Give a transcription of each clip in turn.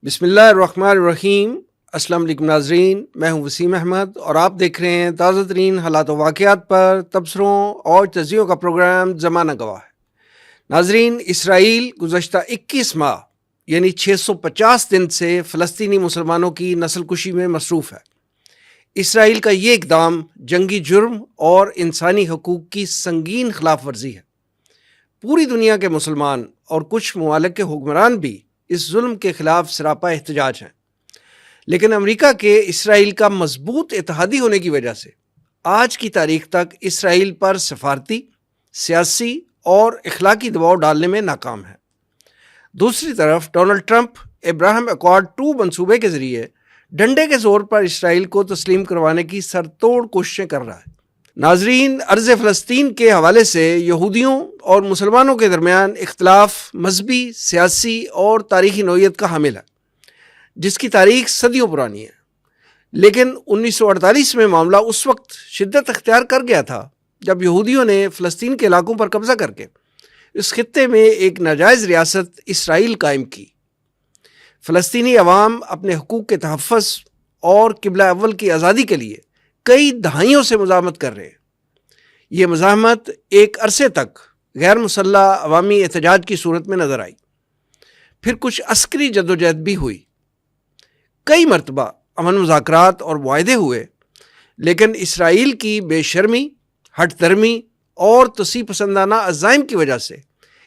بسم اللہ الرحمن الرحیم۔ السلام علیکم ناظرین، میں ہوں وسیم احمد اور آپ دیکھ رہے ہیں تازہ ترین حالات و واقعات پر تبصروں اور تجزیوں کا پروگرام زمانہ گواہ ہے۔ ناظرین، اسرائیل گزشتہ 21 ماہ یعنی 650 دن سے فلسطینی مسلمانوں کی نسل کشی میں مصروف ہے۔ اسرائیل کا یہ اقدام جنگی جرم اور انسانی حقوق کی سنگین خلاف ورزی ہے۔ پوری دنیا کے مسلمان اور کچھ ممالک کے حکمران بھی اس ظلم کے خلاف سراپا احتجاج ہیں، لیکن امریکہ کے اسرائیل کا مضبوط اتحادی ہونے کی وجہ سے آج کی تاریخ تک اسرائیل پر سفارتی، سیاسی اور اخلاقی دباؤ ڈالنے میں ناکام ہے۔ دوسری طرف ڈونلڈ ٹرمپ ابراہیم ایکارڈ 2 منصوبے کے ذریعے ڈنڈے کے زور پر اسرائیل کو تسلیم کروانے کی سر توڑ کوششیں کر رہا ہے۔ ناظرین، ارض فلسطین کے حوالے سے یہودیوں اور مسلمانوں کے درمیان اختلاف مذہبی، سیاسی اور تاریخی نوعیت کا حامل ہے، جس کی تاریخ صدیوں پرانی ہے۔ لیکن 1948 میں معاملہ اس وقت شدت اختیار کر گیا تھا جب یہودیوں نے فلسطین کے علاقوں پر قبضہ کر کے اس خطے میں ایک ناجائز ریاست اسرائیل قائم کی۔ فلسطینی عوام اپنے حقوق کے تحفظ اور قبلہ اول کی آزادی کے لیے کئی دہائیوں سے مزاحمت کر رہے ہیں۔ یہ مزاحمت ایک عرصے تک غیر مسلح عوامی احتجاج کی صورت میں نظر آئی، پھر کچھ عسکری جدوجہد بھی ہوئی، کئی مرتبہ امن مذاکرات اور معاہدے ہوئے، لیکن اسرائیل کی بے شرمی، ہٹ درمی اور توسیع پسندانہ عزائم کی وجہ سے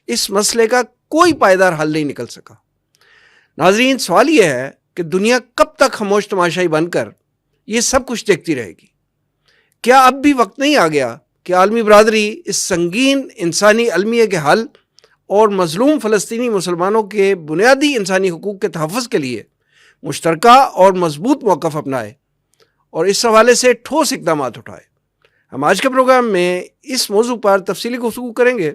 اس مسئلے کا کوئی پائیدار حل نہیں نکل سکا۔ ناظرین، سوال یہ ہے کہ دنیا کب تک خاموش تماشائی بن کر یہ سب کچھ دیکھتی رہے گی؟ کیا اب بھی وقت نہیں آ گیا کہ عالمی برادری اس سنگین انسانی المیہ کے حل اور مظلوم فلسطینی مسلمانوں کے بنیادی انسانی حقوق کے تحفظ کے لیے مشترکہ اور مضبوط موقف اپنائے اور اس حوالے سے ٹھوس اقدامات اٹھائے؟ ہم آج کے پروگرام میں اس موضوع پر تفصیلی گفتگو کریں گے۔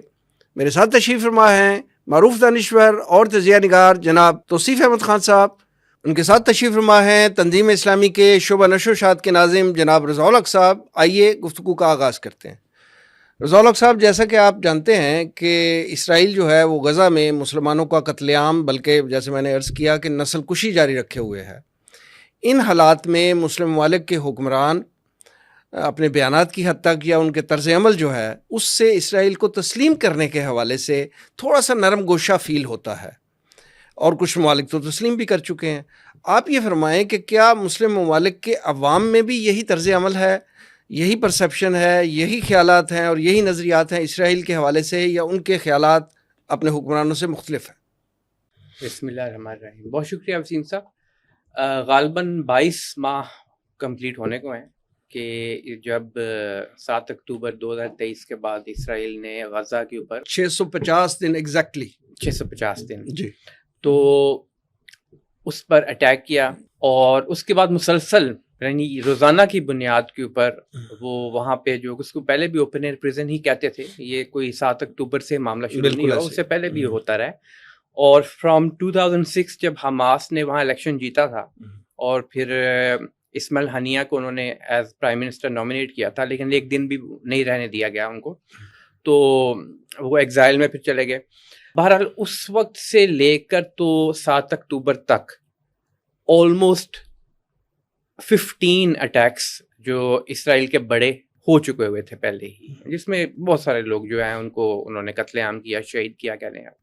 میرے ساتھ تشریف فرما ہیں معروف دانشور اور تجزیہ نگار جناب توصیف احمد خان صاحب۔ ان کے ساتھ تشریف فرما ہیں تنظیم اسلامی کے شعبہ نشر و اشاعت کے ناظم جناب رضا الحق صاحب۔ آئیے گفتگو کا آغاز کرتے ہیں۔ رضا الحق صاحب، جیسا کہ آپ جانتے ہیں کہ اسرائیل جو ہے وہ غزہ میں مسلمانوں کا قتل عام، بلکہ جیسے میں نے عرض کیا کہ نسل کشی جاری رکھے ہوئے ہے۔ ان حالات میں مسلم ممالک کے حکمران اپنے بیانات کی حد تک یا ان کے طرز عمل جو ہے اس سے اسرائیل کو تسلیم کرنے کے حوالے سے تھوڑا سا نرم گوشہ فیل ہوتا ہے، اور کچھ ممالک تو تسلیم بھی کر چکے ہیں۔ آپ یہ فرمائیں کہ کیا مسلم ممالک کے عوام میں بھی یہی طرز عمل ہے، یہی پرسیپشن ہے، یہی خیالات ہیں اور یہی نظریات ہیں اسرائیل کے حوالے سے، یا ان کے خیالات اپنے حکمرانوں سے مختلف ہیں؟ بسم اللہ الرحمن الرحیم۔ بہت شکریہ وسیم صاحب۔ غالباً 22 ماہ کمپلیٹ ہونے کو ہیں کہ جب 7 اکتوبر 2023 کے بعد اسرائیل نے غزہ کے اوپر 650 دن ایگزیکٹلی 650 دن جی تو اس پر اٹیک کیا، اور اس کے بعد مسلسل یعنی روزانہ کی بنیاد کے اوپر وہ وہاں پہ جو اس کو پہلے بھی اوپن ایئر پریزن ہی کہتے تھے، یہ کوئی 7 اکتوبر سے معاملہ شروع نہیں ہوا، اس سے پہلے بھی ہوتا رہا۔ اور فرام 2006 جب حماس نے وہاں الیکشن جیتا تھا اور پھر اسماعیل ہنیہ کو انہوں نے ایز پرائم منسٹر نامینیٹ کیا تھا، لیکن ایک دن بھی نہیں رہنے دیا گیا ان کو، تو وہ ایگزائل میں پھر چلے گئے۔ بہرحال اس وقت سے لے کر تو 7 اکتوبر تک آلموسٹ 15 اٹیکس جو اسرائیل کے بڑے ہو چکے ہوئے تھے پہلے ہی، جس میں بہت سارے لوگ جو ہیں ان کو انہوں نے قتل عام کیا، شہید کیا، کہہ لیں آپ۔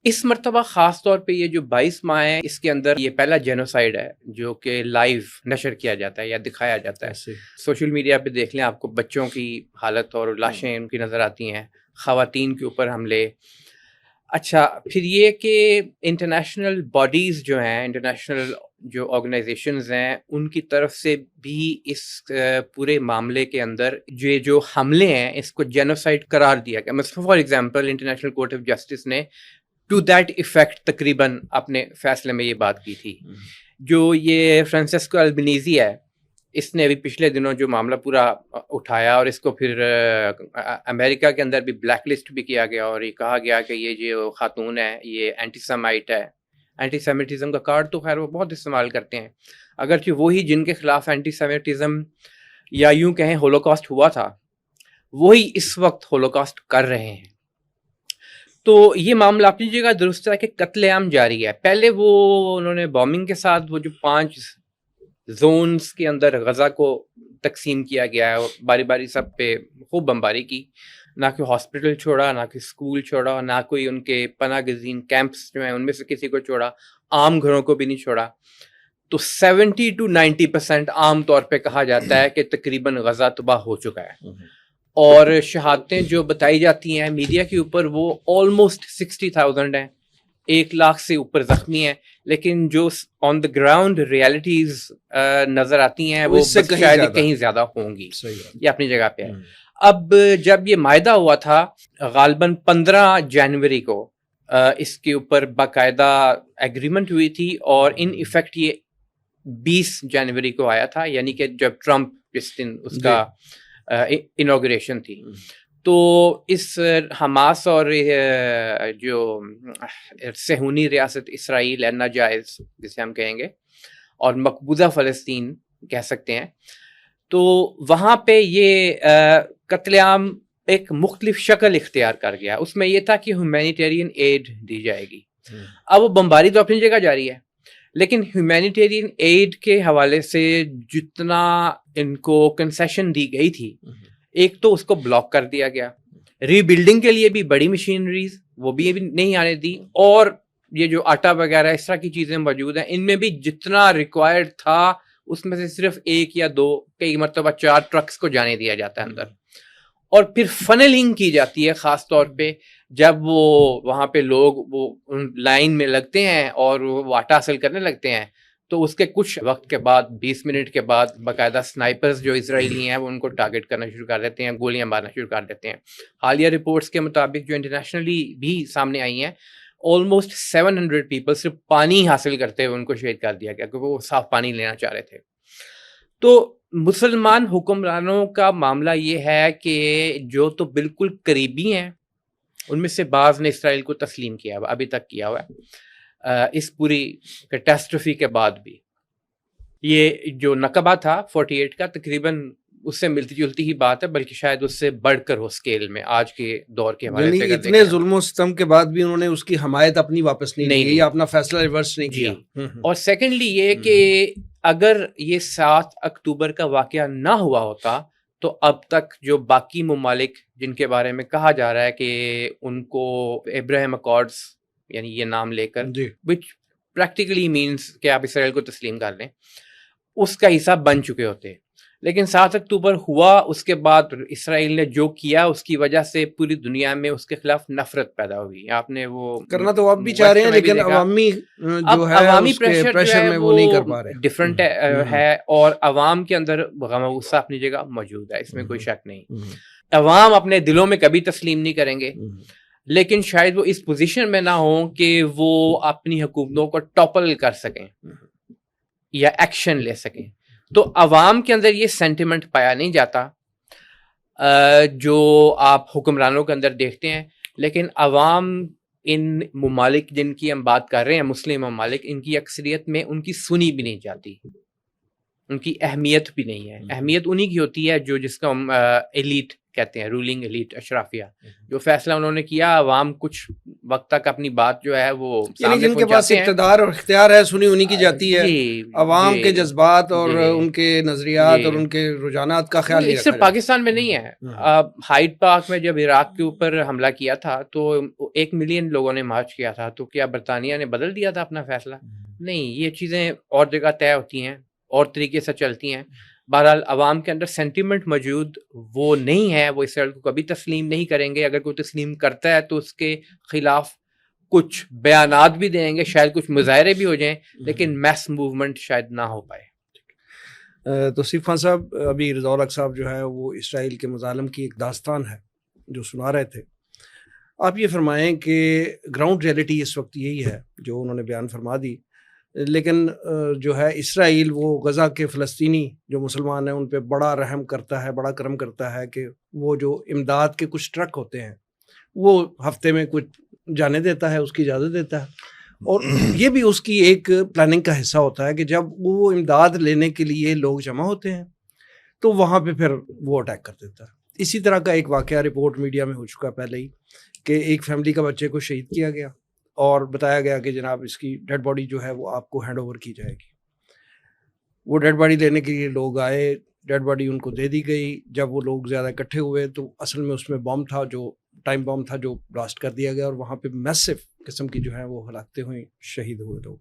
اس مرتبہ خاص طور پہ یہ جو 22 ماہ ہے، اس کے اندر یہ پہلا جینوسائیڈ ہے جو کہ لائیو نشر کیا جاتا ہے یا دکھایا جاتا ہے۔ سوشل میڈیا پہ دیکھ لیں، آپ کو بچوں کی حالت اور لاشیں ان کی نظر آتی ہیں، خواتین کے اوپر حملے۔ اچھا، پھر یہ کہ انٹرنیشنل باڈیز جو ہیں، انٹرنیشنل جو آرگنائزیشنز ہیں، ان کی طرف سے بھی اس پورے معاملے کے اندر جو حملے ہیں اس کو جینوسائیڈ قرار دیا گیا۔ مثلا for example international court of justice نے ٹو دیٹ ایفیکٹ تقریباً اپنے فیصلے میں یہ بات کی تھی۔ جو یہ فرانسسکو البنیزی ہے، اس نے ابھی پچھلے دنوں جو معاملہ پورا اٹھایا اور اس کو پھر امریکہ کے اندر بھی بلیک لسٹ بھی کیا گیا، اور یہ کہا گیا کہ یہ جو خاتون ہے یہ اینٹی سیمائٹ ہے۔ اینٹی سیمیٹزم کا کارڈ تو خیر وہ بہت استعمال کرتے ہیں، اگرچہ وہی جن کے خلاف اینٹی سیمیٹزم یا یوں کہیں ہولوکاسٹ ہوا تھا، وہی اس وقت ہولوکاسٹ کر رہے ہیں۔ تو یہ معاملہ اپنی جگہ درست ہے کہ قتل عام جاری ہے. پہلے وہ انہوں نے بامبنگ کے ساتھ وہ جو 5 زونز کے اندر غزہ کو تقسیم کیا گیا ہے اور باری باری سب پہ خوب بمباری کی. نہ کوئی ہاسپٹل چھوڑا، نہ کوئی اسکول چھوڑا، نہ کوئی ان کے پناہ گزین کیمپس جو ہیں ان میں سے کسی کو چھوڑا، عام گھروں کو بھی نہیں چھوڑا. تو 70 to 90% عام طور پہ کہا جاتا ہے کہ تقریباً غزہ تباہ ہو چکا ہے. اور شہادتیں جو بتائی جاتی ہیں میڈیا کے اوپر وہ آلموسٹ 60,000 ہیں، 1 لاکھ سے اوپر زخمی ہیں. لیکن جو آن دا گراؤنڈ ریالٹیز نظر آتی ہیں وہ شاید کہیں زیادہ ہوں گی. یہ اپنی جگہ پہ ہے. اب جب یہ معاہدہ ہوا تھا غالباً 15 جنوری کو اس کے اوپر باقاعدہ ایگریمنٹ ہوئی تھی اور ان ایفیکٹ یہ 20 جنوری کو آیا تھا، یعنی کہ جب ٹرمپ جس دن اس کا انوگریشن تھی. تو اس حماس اور جو صہیونی ریاست اسرائیل ہے ناجائز جسے ہم کہیں گے اور مقبوضہ فلسطین کہہ سکتے ہیں، تو وہاں پہ یہ قتل عام ایک مختلف شکل اختیار کر گیا. اس میں یہ تھا کہ ہیومینیٹیرین ایڈ دی جائے گی. اب وہ بمباری تو اپنی جگہ جاری ہے، لیکن ہیومینیٹیرین ایڈ کے حوالے سے جتنا ان کو کنسیشن دی گئی تھی، ایک تو اس کو بلاک کر دیا گیا. ری بلڈنگ کے لیے بھی بڑی مشینریز وہ بھی نہیں آنے دی، اور یہ جو آٹا وغیرہ اس طرح کی چیزیں موجود ہیں ان میں بھی جتنا ریکوائرڈ تھا اس میں سے صرف 1 یا 2 کئی مرتبہ 4 ٹرکس کو جانے دیا جاتا ہے اندر. اور پھر فنلنگ کی جاتی ہے خاص طور پہ جب وہ وہاں پہ لوگ وہ لائن میں لگتے ہیں اور وہ آٹا حاصل کرنے لگتے ہیں، تو اس کے کچھ وقت کے بعد 20 منٹ کے بعد باقاعدہ سنائپرز جو اسرائیلی ہیں وہ ان کو ٹارگٹ کرنا شروع کر دیتے ہیں، گولیاں مارنا شروع کر دیتے ہیں. حالیہ رپورٹس کے مطابق جو انٹرنیشنلی بھی سامنے آئی ہیں، آلموسٹ 700 پیپل صرف پانی حاصل کرتے ہوئے ان کو شہید کر دیا گیا کیونکہ وہ صاف پانی لینا چاہ رہے تھے. تو مسلمان حکمرانوں کا معاملہ یہ ہے کہ جو تو بالکل قریبی ہیں ان میں سے بعض نے اسرائیل کو تسلیم کیا ہوا، ابھی تک کیا ہوا ہے اس پوری کیٹاسٹروفی کے بعد بھی. یہ جو نقبہ تھا 48 کا تقریباً اس سے ملتی جلتی ہی بات ہے، بلکہ شاید اس سے بڑھ کر ہو اسکیل میں آج کے دور کے حوالے سے. اتنے ظلم و ستم کے بعد بھی انہوں نے اس کی حمایت اپنی واپس نہیں لی یا اپنا فیصلہ ریورس نہیں کیا. اور سیکنڈلی یہ کہ اگر یہ 7 اکتوبر کا واقعہ نہ ہوا ہوتا تو اب تک جو باقی ممالک جن کے بارے میں کہا جا رہا ہے کہ ان کو ابراہیم اکارڈز یعنی یہ نام لے کر which practically means کہ آپ اسرائیل کو تسلیم کر لیں، اس کا حصہ بن چکے ہوتے. لیکن 7 اکتوبر ہوا، اس کے بعد اسرائیل نے جو کیا اس کی وجہ سے پوری دنیا میں اس کے خلاف نفرت پیدا ہوئی. آپ نے وہ کرنا تو اب بھی چاہ رہے ہیں لیکن عوامی جو ہے عوامی پریشر میں وہ نہیں کر پا رہے، ڈفرنٹ ہے، اور عوام کے اندر غم و غصہ اپنی جگہ موجود ہے، اس میں کوئی شک نہیں. عوام اپنے دلوں میں کبھی تسلیم نہیں کریں گے، لیکن شاید وہ اس پوزیشن میں نہ ہوں کہ وہ اپنی حکومتوں کو ٹاپل کر سکیں یا ایکشن لے سکیں. تو عوام کے اندر یہ سینٹیمنٹ پایا نہیں جاتا جو آپ حکمرانوں کے اندر دیکھتے ہیں. لیکن عوام ان ممالک جن کی ہم بات کر رہے ہیں مسلم ممالک، ان کی اکثریت میں ان کی سنی بھی نہیں جاتی، ان کی اہمیت بھی نہیں ہے. اہمیت انہی کی ہوتی ہے جو جس کو ہم ایلیٹ کہتے ہیں، رولنگ ایلیٹ، اشرافیہ. جو فیصلہ انہوں نے کیا عوام کچھ وقت تک اپنی بات جو ہے وہ یعنی جن کے پاس اقتدار اور اختیار ہے سنی انہی کی جاتی ہے. عوام کے جذبات اور ان کے نظریات اور ان کے رجحانات کا خیال نہیں رکھا صرف پاکستان میں نہیں ہے. ہائیڈ پارک میں جب عراق کے اوپر حملہ کیا تھا تو 1 ملین لوگوں نے مارچ کیا تھا، تو کیا برطانیہ نے بدل دیا تھا اپنا فیصلہ؟ نہیں، یہ چیزیں اور جگہ طے ہوتی ہیں اور طریقے سے چلتی ہیں. بہرحال عوام کے اندر سینٹیمنٹ موجود وہ نہیں ہے، وہ اسرائیل کو کبھی تسلیم نہیں کریں گے. اگر کوئی تسلیم کرتا ہے تو اس کے خلاف کچھ بیانات بھی دیں گے، شاید کچھ مظاہرے بھی ہو جائیں، لیکن میس موومنٹ شاید نہ ہو پائے. توصیف خان صاحب، ابھی رضا الحق صاحب جو ہے وہ اسرائیل کے مظالم کی ایک داستان ہے جو سنا رہے تھے. آپ یہ فرمائیں کہ گراؤنڈ ریئلٹی اس وقت یہی ہے جو انہوں نے بیان فرما دی، لیکن جو ہے اسرائیل وہ غزہ کے فلسطینی جو مسلمان ہیں ان پہ بڑا رحم کرتا ہے، بڑا کرم کرتا ہے کہ وہ جو امداد کے کچھ ٹرک ہوتے ہیں وہ ہفتے میں کچھ جانے دیتا ہے، اس کی اجازت دیتا ہے. اور یہ بھی اس کی ایک پلاننگ کا حصہ ہوتا ہے کہ جب وہ امداد لینے کے لیے لوگ جمع ہوتے ہیں تو وہاں پہ پھر وہ اٹیک کر دیتا ہے. اسی طرح کا ایک واقعہ رپورٹ میڈیا میں ہو چکا پہلے ہی کہ ایک فیملی کا بچے کو شہید کیا گیا اور بتایا گیا کہ جناب اس کی ڈیڈ باڈی جو ہے وہ آپ کو ہینڈ اوور کی جائے گی. وہ ڈیڈ باڈی لینے کے لیے لوگ آئے, ڈیڈ باڈی ان کو دے دی گئی. جب وہ لوگ زیادہ اکٹھے ہوئے تو اصل میں اس میں بم تھا, جو ٹائم بم تھا, جو بلاسٹ کر دیا گیا اور وہاں پہ میسو قسم کی جو ہے وہ ہلاکتیں ہوئیں, شہید ہوئے لوگ.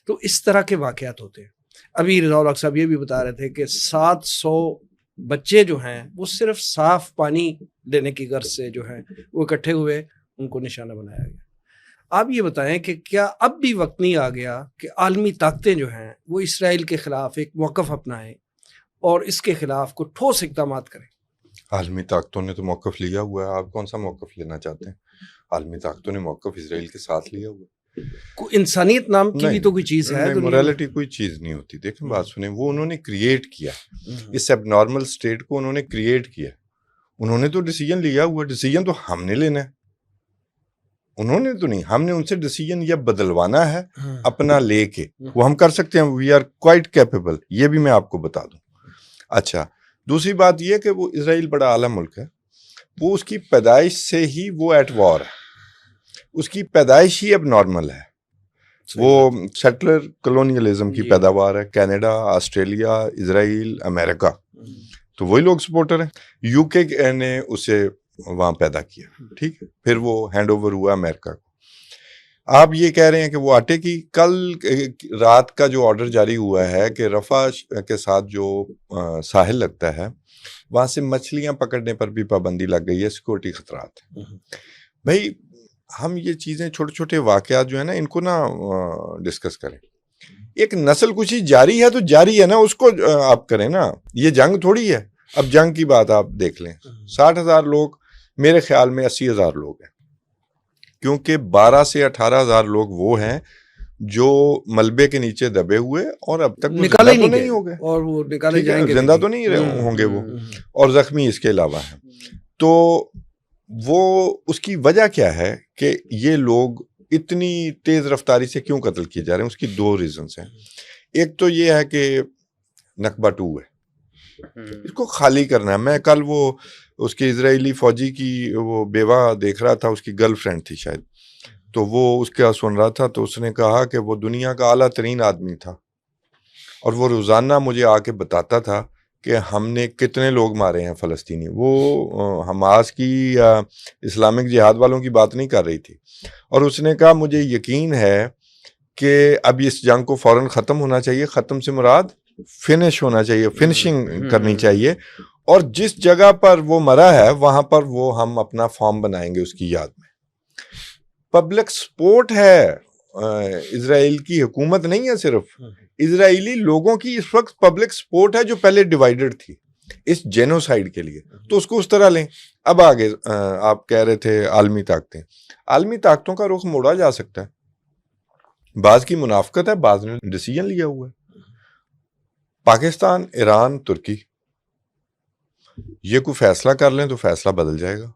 تو اس طرح کے واقعات ہوتے ہیں. ابھی رضا الحق صاحب یہ بھی بتا رہے تھے کہ 700 بچے جو ہیں وہ صرف صاف پانی لینے کی غرض سے جو ہیں وہ اکٹھے ہوئے, ان کو نشانہ بنایا گیا. آپ یہ بتائیں کہ کیا اب بھی وقت نہیں آ گیا کہ عالمی طاقتیں جو ہیں وہ اسرائیل کے خلاف ایک موقف اپنائیں اور اس کے خلاف کو ٹھوس اقدامات کریں؟ عالمی طاقتوں نے تو موقف لیا ہوا ہے. آپ کون سا موقف لینا چاہتے ہیں؟ عالمی طاقتوں نے موقف اسرائیل کے ساتھ لیا ہوا ہے. کوئی انسانیت نام کی بھی تو کوئی چیز ہے. مورالٹی کوئی چیز نہیں ہوتی. دیکھیں بات سنیں, وہ انہوں نے کریٹ کیا, اس ایب نارمل اسٹیٹ کو انہوں نے کریٹ کیا. انہوں نے تو ڈیسیجن لیا ہوا, ڈیسیجن تو ہم نے لینا ہے, انہوں نے تو نہیں. ہم نے ان سے ڈیسیجن یہ بدلوانا ہے اپنا لے کے, وہ ہم کر سکتے ہیں. وی آر کوائٹ کیپیبل, یہ بھی میں آپ کو بتا دوں. اچھا, دوسری بات یہ کہ وہ اسرائیل بڑا اعلیٰ ملک ہے, وہ اس کی پیدائش سے ہی وہ ایٹ وار ہے, اس کی پیدائش ہی اب نارمل ہے. وہ سیٹلر کلونیلزم کی پیداوار ہے. کینیڈا, آسٹریلیا, اسرائیل, امریکہ, تو وہی لوگ سپورٹر ہیں. یو کے نے اسے وہاں پیدا کیا, ٹھیک ہے, پھر وہ ہینڈ اوور ہوا امریکہ کو. آپ یہ کہہ رہے ہیں کہ وہ آٹے کی, کل رات کا جو آرڈر جاری ہوا ہے کہ رفح کے ساتھ جو ساحل لگتا ہے وہاں سے مچھلیاں پکڑنے پر بھی پابندی لگ گئی ہے, سیکورٹی خطرات ہیں. بھائی ہم یہ چیزیں چھوٹے چھوٹے واقعات جو ہیں نا ان کو نا ڈسکس کریں. ایک نسل کشی جاری ہے تو جاری ہے نا, اس کو آپ کریں نا. یہ جنگ تھوڑی ہے. اب جنگ کی بات آپ دیکھ لیں, 60,000 لوگ, میرے خیال میں 80,000 لوگ ہیں, کیونکہ 12 سے 18,000 لوگ وہ ہیں جو ملبے کے نیچے دبے ہوئے اور اب تک نکالے تو نہیں ہو گئے, اور وہ نکالے جائیں گے, زندہ تو نہیں ہوں گے وہ, اور زخمی اس کے علاوہ ہیں. تو وہ اس کی وجہ کیا ہے کہ یہ لوگ اتنی تیز رفتاری سے کیوں قتل کیے جا رہے ہیں؟ اس کی 2 ریزنز ہیں. ایک تو یہ ہے کہ نکبہ 2 ہے, اس کو خالی کرنا ہے. میں کل وہ اس کے اسرائیلی فوجی کی وہ بیوہ دیکھ رہا تھا, اس کی گرل فرینڈ تھی شاید, تو وہ اس کا سن رہا تھا, تو اس نے کہا کہ وہ دنیا کا اعلیٰ ترین آدمی تھا اور وہ روزانہ مجھے آ کے بتاتا تھا کہ ہم نے کتنے لوگ مارے ہیں فلسطینی. وہ حماس کی یا اسلامک جہاد والوں کی بات نہیں کر رہی تھی, اور اس نے کہا مجھے یقین ہے کہ اب اس جنگ کو فوراً ختم ہونا چاہیے. ختم سے مراد فنش ہونا چاہیے, فنشنگ کرنی چاہیے, اور جس جگہ پر وہ مرا ہے وہاں پر وہ ہم اپنا فارم بنائیں گے اس کی یاد میں. پبلک سپورٹ ہے, اسرائیل کی حکومت نہیں ہے صرف, اسرائیلی لوگوں کی اس وقت پبلک سپورٹ ہے جو پہلے ڈیوائیڈڈ تھی اس جینوسائیڈ کے لیے, تو اس کو اس طرح لیں. اب آگے آپ کہہ رہے تھے عالمی طاقتیں, عالمی طاقتوں کا رخ موڑا جا سکتا ہے. بعض کی منافقت ہے, بعض نے ڈیسیجن لیا ہوا ہے. پاکستان, ایران, ترکی, یہ کوئی فیصلہ کر لیں تو فیصلہ بدل جائے گا.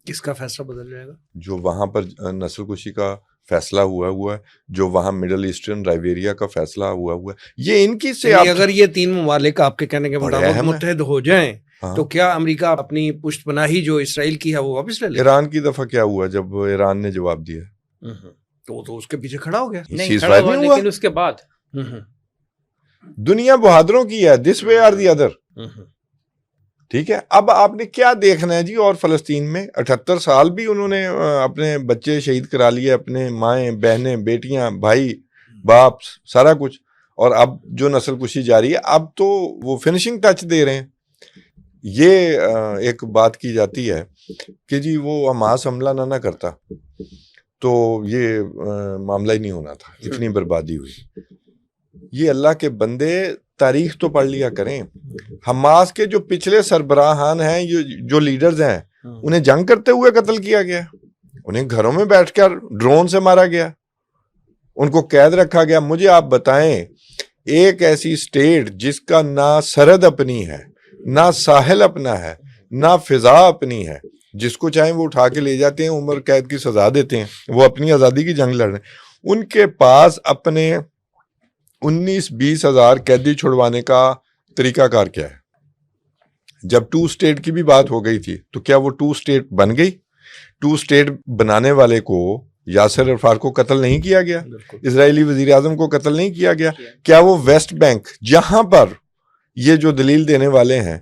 کس کا فیصلہ بدل جائے گا؟ جو وہاں پر نسل کشی کا فیصلہ ہوا ہے, جو وہاں مڈل ایسٹرن رائیویریا کا فیصلہ ہوا ہے, یہ ان کی سے اگر یہ 3 ممالک آپ کے کہنے کے مطابق متحد ہو جائیں تو کیا امریکہ اپنی پشت پناہی جو اسرائیل کی ہے وہ واپس لے لے؟ ایران کی دفعہ کیا ہوا جب ایران نے جواب دیا تو اس کے پیچھے کھڑا ہو گیا. نہیں کھڑا ہوا, لیکن اس کے بعد دنیا بہادروں کی ہے, دس وے آر دی ادر. ٹھیک ہے, اب آپ نے کیا دیکھنا ہے جی. اور فلسطین میں 78 سال بھی انہوں نے اپنے بچے شہید کرا لیے, اپنے مائیں بہنیں بیٹیاں بھائی باپ سارا کچھ, اور اب جو نسل کشی جاری ہے اب تو وہ فنشنگ ٹچ دے رہے ہیں. یہ ایک بات کی جاتی ہے کہ جی وہ حماس حملہ نہ کرتا تو یہ معاملہ ہی نہیں ہونا تھا, اتنی بربادی ہوئی. یہ اللہ کے بندے تاریخ تو پڑھ لیا کریں. حماس کے جو پچھلے سربراہان ہیں, جو لیڈرز ہیں, انہیں جنگ کرتے ہوئے قتل کیا گیا, انہیں گھروں میں بیٹھ کر ڈرون سے مارا گیا, ان کو قید رکھا گیا. مجھے آپ بتائیں ایک ایسی سٹیٹ جس کا نہ سرحد اپنی ہے, نہ ساحل اپنا ہے, نہ فضا اپنی ہے, جس کو چاہیں وہ اٹھا کے لے جاتے ہیں, عمر قید کی سزا دیتے ہیں, وہ اپنی آزادی کی جنگ لڑ رہے ہیں. ان کے پاس اپنے 19-20 ہزار قیدی چھڑوانے کا طریقہ کار کیا ہے؟ جب 2 اسٹیٹ کی بھی بات ہو گئی تھی تو کیا وہ 2 اسٹیٹ بن گئی؟ 2 اسٹیٹ بنانے والے کو یاسر عرفات کو قتل نہیں کیا گیا, اسرائیلی وزیر اعظم کو قتل نہیں کیا گیا. کیا وہ ویسٹ بینک جہاں پر یہ جو دلیل دینے والے ہیں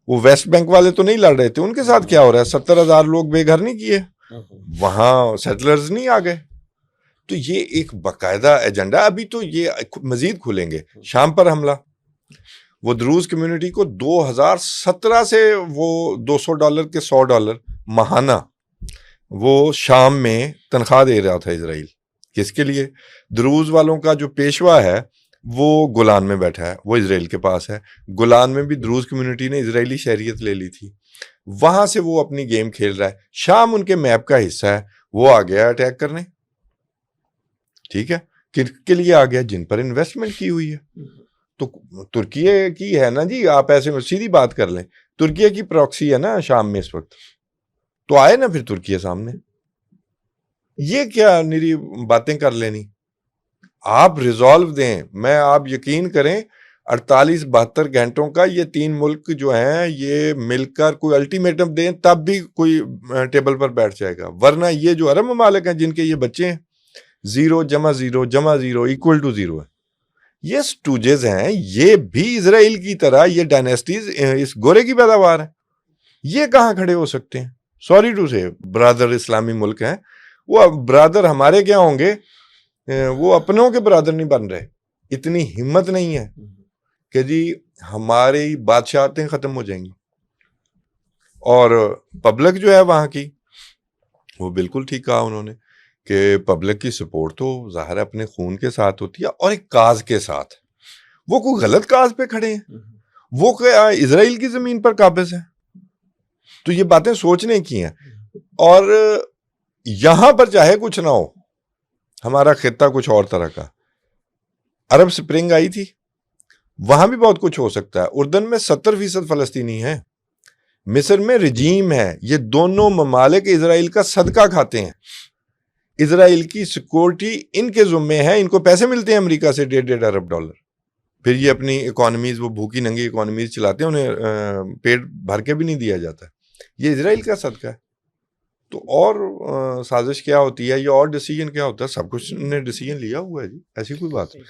وہ ویسٹ بینک والے تو نہیں لڑ رہے تھے, ان کے ساتھ کیا ہو رہا ہے؟ 70,000 لوگ بے گھر نہیں کیے, وہاں سیٹلرز نہیں آ گئے. تو یہ ایک باقاعدہ ایجنڈا. ابھی تو یہ مزید کھلیں گے. شام پر حملہ, وہ دروز کمیونٹی کو 2017 سے وہ $200 کے $100 ماہانہ وہ شام میں تنخواہ دے رہا تھا اسرائیل. کس کے لیے؟ دروز والوں کا جو پیشوا ہے وہ گولان میں بیٹھا ہے, وہ اسرائیل کے پاس ہے. گولان میں بھی دروز کمیونٹی نے اسرائیلی شہریت لے لی تھی, وہاں سے وہ اپنی گیم کھیل رہا ہے. شام ان کے میپ کا حصہ ہے, وہ آ گیا اٹیک کرنے. ٹھیک ہے, کن کے لیے آ گیا؟ جن پر انویسٹمنٹ کی ہوئی ہے. تو ترکیے کی ہے نا جی, آپ ایسے سیدھی بات کر لیں, ترکیے کی پراکسی ہے نا شام میں اس وقت, تو آئے نا پھر ترکیے سامنے. یہ کیا نری باتیں کر لینی؟ آپ ریزالو دیں. میں آپ یقین کریں 48-72 گھنٹوں کا یہ 3 ملک جو ہیں یہ مل کر کوئی الٹیمیٹم دیں تب بھی کوئی ٹیبل پر بیٹھ جائے گا. ورنہ یہ جو عرب ممالک ہیں جن کے یہ بچے ہیں 0 + 0 = 0 = 0 ہے, یہ سٹوجز ہیں. یہ بھی اسرائیل کی طرح یہ ڈائنیسٹیز اس گورے کی پیداوار ہے. یہ کہاں کھڑے ہو سکتے ہیں؟ سوری ٹو سے برادر اسلامی ملک ہیں, وہ برادر ہمارے کیا ہوں گے, وہ اپنوں کے برادر نہیں بن رہے. اتنی ہمت نہیں ہے کہ جی ہماری بادشاہتیں ختم ہو جائیں گی. اور پبلک جو ہے وہاں کی, وہ بالکل ٹھیک کہا انہوں نے کہ پبلک کی سپورٹ تو ظاہر اپنے خون کے ساتھ ہوتی ہے اور ایک کاز کے ساتھ. وہ کوئی غلط کاز پہ کھڑے ہیں, وہ کیا اسرائیل کی زمین پر قابض ہیں. تو یہ باتیں سوچنے کی ہیں. اور یہاں پر چاہے کچھ نہ ہو, ہمارا خطہ کچھ اور طرح کا. عرب سپرنگ آئی تھی, وہاں بھی بہت کچھ ہو سکتا ہے. اردن میں 70% فلسطینی ہیں, مصر میں رجیم ہے. یہ دونوں ممالک اسرائیل کا صدقہ کھاتے ہیں. اسرائیل کی سیکورٹی ان کے ذمے ہے, ان کو پیسے ملتے ہیں امریکہ سے $1.5 ارب. پھر یہ اپنی اکانومیز, وہ بھوکی ننگی اکانومیز چلاتے ہیں, انہیں پیٹ بھر کے بھی نہیں دیا جاتا. یہ اسرائیل کا صدقہ ہے. تو اور سازش کیا ہوتی ہے, یہ اور ڈیسیجن کیا ہوتا ہے؟ سب کچھ نے ڈیسیجن لیا ہوا ہے جی, ایسی کوئی بات نہیں.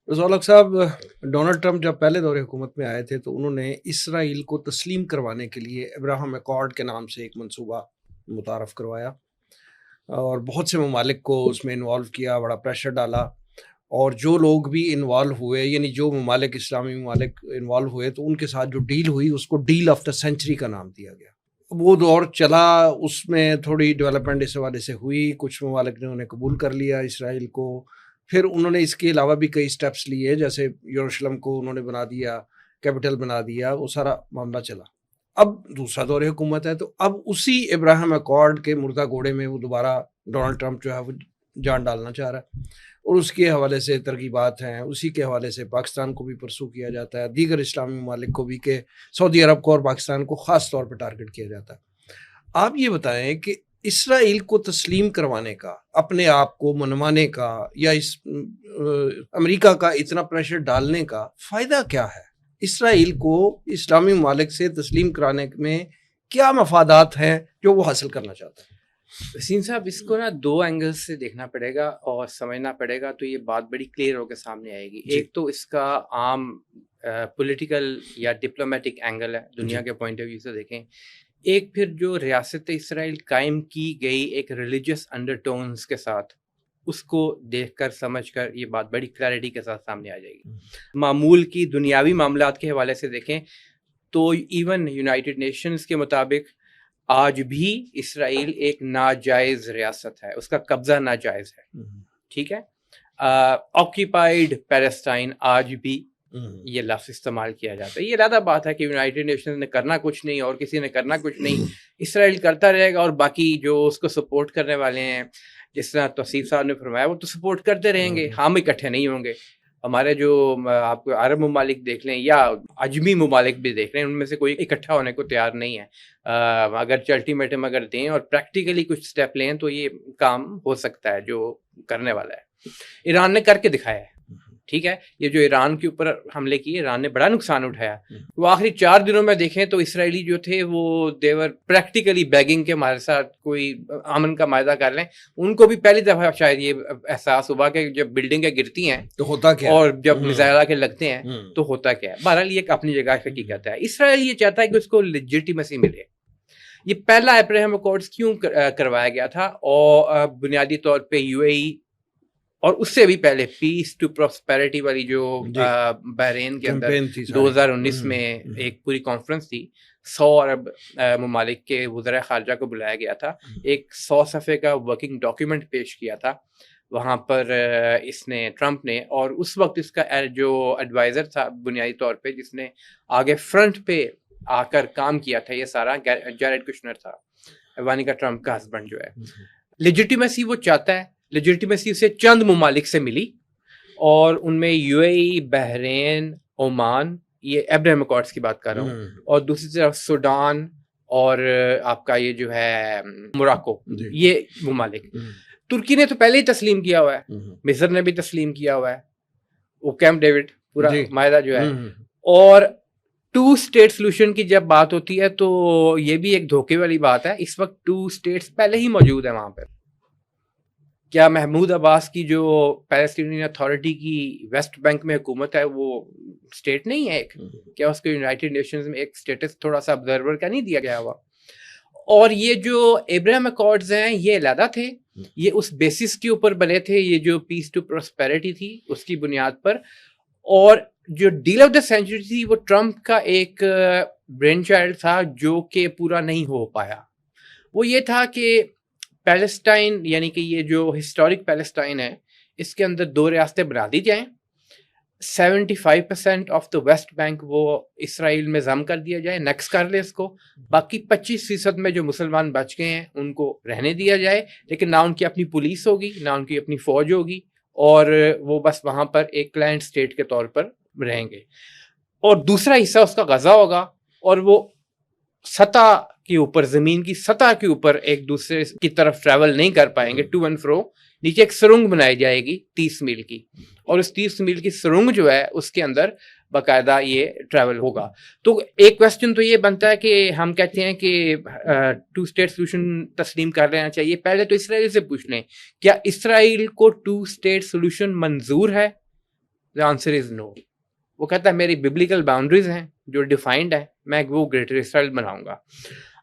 رضوان الحق صاحب, ڈونلڈ ٹرمپ جب پہلے دور حکومت میں آئے تھے تو انہوں نے اسرائیل کو تسلیم کروانے کے لیے ابراہم ایکارڈ کے نام سے ایک منصوبہ متعارف کروایا اور بہت سے ممالک کو اس میں انوالو کیا, بڑا پریشر ڈالا. اور جو لوگ بھی انوالو ہوئے, یعنی جو ممالک اسلامی ممالک انوالو ہوئے, تو ان کے ساتھ جو ڈیل ہوئی اس کو ڈیل آف دا سینچری کا نام دیا گیا. وہ دور چلا, اس میں تھوڑی ڈیولپمنٹ اس حوالے سے ہوئی. کچھ ممالک نے انہیں قبول کر لیا اسرائیل کو. پھر انہوں نے اس کے علاوہ بھی کئی سٹیپس لیے, جیسے یروشلم کو انہوں نے بنا دیا کیپٹل بنا دیا, وہ سارا معاملہ چلا. اب دوسرا دور حکومت ہے, تو اب اسی ابراہم ایکارڈ کے مردہ گھوڑے میں وہ دوبارہ ڈونلڈ ٹرمپ جو ہے وہ جان ڈالنا چاہ رہا ہے, اور اس کے حوالے سے ترغیبات ہیں. اسی کے حوالے سے پاکستان کو بھی پرسو کیا جاتا ہے, دیگر اسلامی ممالک کو بھی, کہ سعودی عرب کو اور پاکستان کو خاص طور پہ ٹارگٹ کیا جاتا ہے. آپ یہ بتائیں کہ اسرائیل کو تسلیم کروانے کا, اپنے آپ کو منوانے کا, یا اس امریکہ کا اتنا پریشر ڈالنے کا فائدہ کیا ہے؟ اسرائیل کو اسلامی ممالک سے تسلیم کرانے میں کیا مفادات ہیں جو وہ حاصل کرنا چاہتا ہے؟ وسیم صاحب, اس کو نا 2 اینگل سے دیکھنا پڑے گا اور سمجھنا پڑے گا, تو یہ بات بڑی کلیئر ہو کے سامنے آئے گی. ایک تو اس کا عام پولیٹیکل یا ڈپلومیٹک اینگل ہے, دنیا کے پوائنٹ آف ویو سے دیکھیں. ایک پھر جو ریاست اسرائیل قائم کی گئی ایک ریلیجیس انڈر ٹونز کے ساتھ, اس کو دیکھ کر سمجھ کر یہ بات بڑی کلیئرٹی کے ساتھ سامنے آ جائے گی. معمول کی دنیاوی معاملات کے حوالے سے دیکھیں تو ایون یونائٹڈ نیشنز کے مطابق آج بھی اسرائیل ایک ناجائز ریاست ہے, اس کا قبضہ ناجائز ہے. ٹھیک ہے, آکیپائڈ پیلسٹائن آج بھی یہ لفظ استعمال کیا جاتا ہے. یہ علیحدہ بات ہے کہ یونائٹڈ نیشنز نے کرنا کچھ نہیں اور کسی نے کرنا کچھ نہیں, اسرائیل کرتا رہے گا, اور باقی جو اس کو سپورٹ کرنے والے ہیں, جس طرح توصیف صاحب نے فرمایا, وہ تو سپورٹ کرتے رہیں گے. ہم اکٹھے نہیں ہوں گے. ہمارے جو آپ کو عرب ممالک دیکھ لیں یا عجمی ممالک بھی دیکھ لیں, ان میں سے کوئی اکٹھا ہونے کو تیار نہیں ہے. اگر الٹیمیٹم اگر دیں اور پریکٹیکلی کچھ سٹیپ لیں تو یہ کام ہو سکتا ہے جو کرنے والا ہے. ایران نے کر کے دکھایا ہے. ٹھیک ہے. یہ جو ایران کے اوپر حملے کیے، ایران نے بڑا نقصان اٹھایا. وہ آخری 4 دنوں میں دیکھیں تو اسرائیلی جو تھے وہ دیور پریکٹیکلی بیگنگ کے ہمارے ساتھ کوئی امن کا معاہدہ کر لیں. ان کو بھی پہلی دفعہ شاید یہ احساس ہوا کہ جب بلڈنگیں گرتی ہیں تو ہوتا کیا اور جب میزائل آ کے لگتے ہیں تو ہوتا کیا ہے. بہرحال یہ ایک اپنی جگہ حقیقت ہے. اسرائیل یہ چاہتا ہے کہ اس کو لیجٹیمیسی ملے. یہ پہلا ابراہیم اکارڈز کیوں کروایا گیا تھا؟ اور بنیادی طور پہ یو اے ای اور اس سے بھی پہلے پیس ٹو پراسپیرٹی والی جو بحرین کے اندر 2019 میں ایک پوری کانفرنس تھی، 100 عرب ممالک کے وزراء خارجہ کو بلایا گیا تھا. ایک 100 صفحے کا ورکنگ ڈاکیومنٹ پیش کیا تھا وہاں پر اس نے، ٹرمپ نے. اور اس وقت اس کا جو ایڈوائزر تھا بنیادی طور پہ، جس نے آگے فرنٹ پہ آ کر کام کیا تھا یہ سارا، جیریڈ کشنر تھا، ایوانکا ٹرمپ کا ہسبینڈ جو ہے. لیجٹیمیسی وہ چاہتا ہے. لیجٹیمیسی اسے چند ممالک سے ملی اور ان میں you a E, Bahrain, Oman, یہ ابراہیم اکارڈز کی بات کر رہا ہوں، اور دوسری طرف سوڈان اور آپ کا یہ جو ہے موراکو، یہ ممالک. ترکی نے تو پہلے ہی تسلیم کیا ہوا ہے، مصر نے بھی تسلیم کیا ہوا ہے وہ کیمپ ڈیوڈ پورا معاہدہ جو ہے. اور 2 اسٹیٹ سولوشن کی جب بات ہوتی ہے تو یہ بھی ایک دھوکے والی بات ہے. اس وقت 2 اسٹیٹس پہلے ہی موجود ہیں وہاں پہ. کیا محمود عباس کی جو پیلسٹینین اتھارٹی کی ویسٹ بینک میں حکومت ہے وہ اسٹیٹ نہیں ہے ایک؟ کیا اس کو یونائٹڈ نیشنز میں ایک اسٹیٹس تھوڑا سا آبزرور کا نہیں دیا گیا ہوا؟ اور یہ جو ابراہیم اکارڈز ہیں یہ علیحدہ تھے، یہ اس بیسس کے اوپر بنے تھے، یہ جو پیس ٹو پراسپیرٹی تھی اس کی بنیاد پر. اور جو ڈیل آف دا سینچری تھی وہ ٹرمپ کا ایک برین چائلڈ تھا جو کہ پورا نہیں ہو پایا. وہ یہ تھا کہ پیلسٹائن، یعنی کہ یہ جو ہسٹورک پیلسٹائن ہے، اس کے اندر 2 ریاستیں بنا دی جائیں، 75% آف دا ویسٹ بینک وہ اسرائیل میں ضم کر دیا جائے، نیکس کر لے اس کو. باقی 25% میں جو مسلمان بچ گئے ہیں ان کو رہنے دیا جائے، لیکن نہ ان کی اپنی پولیس ہوگی، نہ ان کی اپنی فوج ہوگی، اور وہ بس وہاں پر ایک کلائنٹ اسٹیٹ کے طور پر رہیں گے. اور دوسرا حصہ اس کا غزہ ہوگا، اور وہ سطح کے اوپر، زمین کی سطح کے اوپر ایک دوسرے کی طرف ٹریول نہیں کر پائیں گے، ٹو اینڈ فرو. نیچے ایک سرنگ بنائی جائے گی 30 میل کی، اور اس 30 میل کی سرنگ جو ہے اس کے اندر باقاعدہ یہ ٹریول ہوگا. تو ایک کویسچن تو یہ بنتا ہے کہ ہم کہتے ہیں کہ 2 اسٹیٹ سولوشن تسلیم کر لینا چاہیے. پہلے تو اسرائیل سے پوچھ لیں کیا اسرائیل کو 2 اسٹیٹ سولوشن منظور ہے؟ The answer is no. وہ کہتا ہے میری ببلیکل باؤنڈریز ہیں جو ڈیفائنڈ ہیں، میں وہ گریٹر اسرائیل بناؤں گا.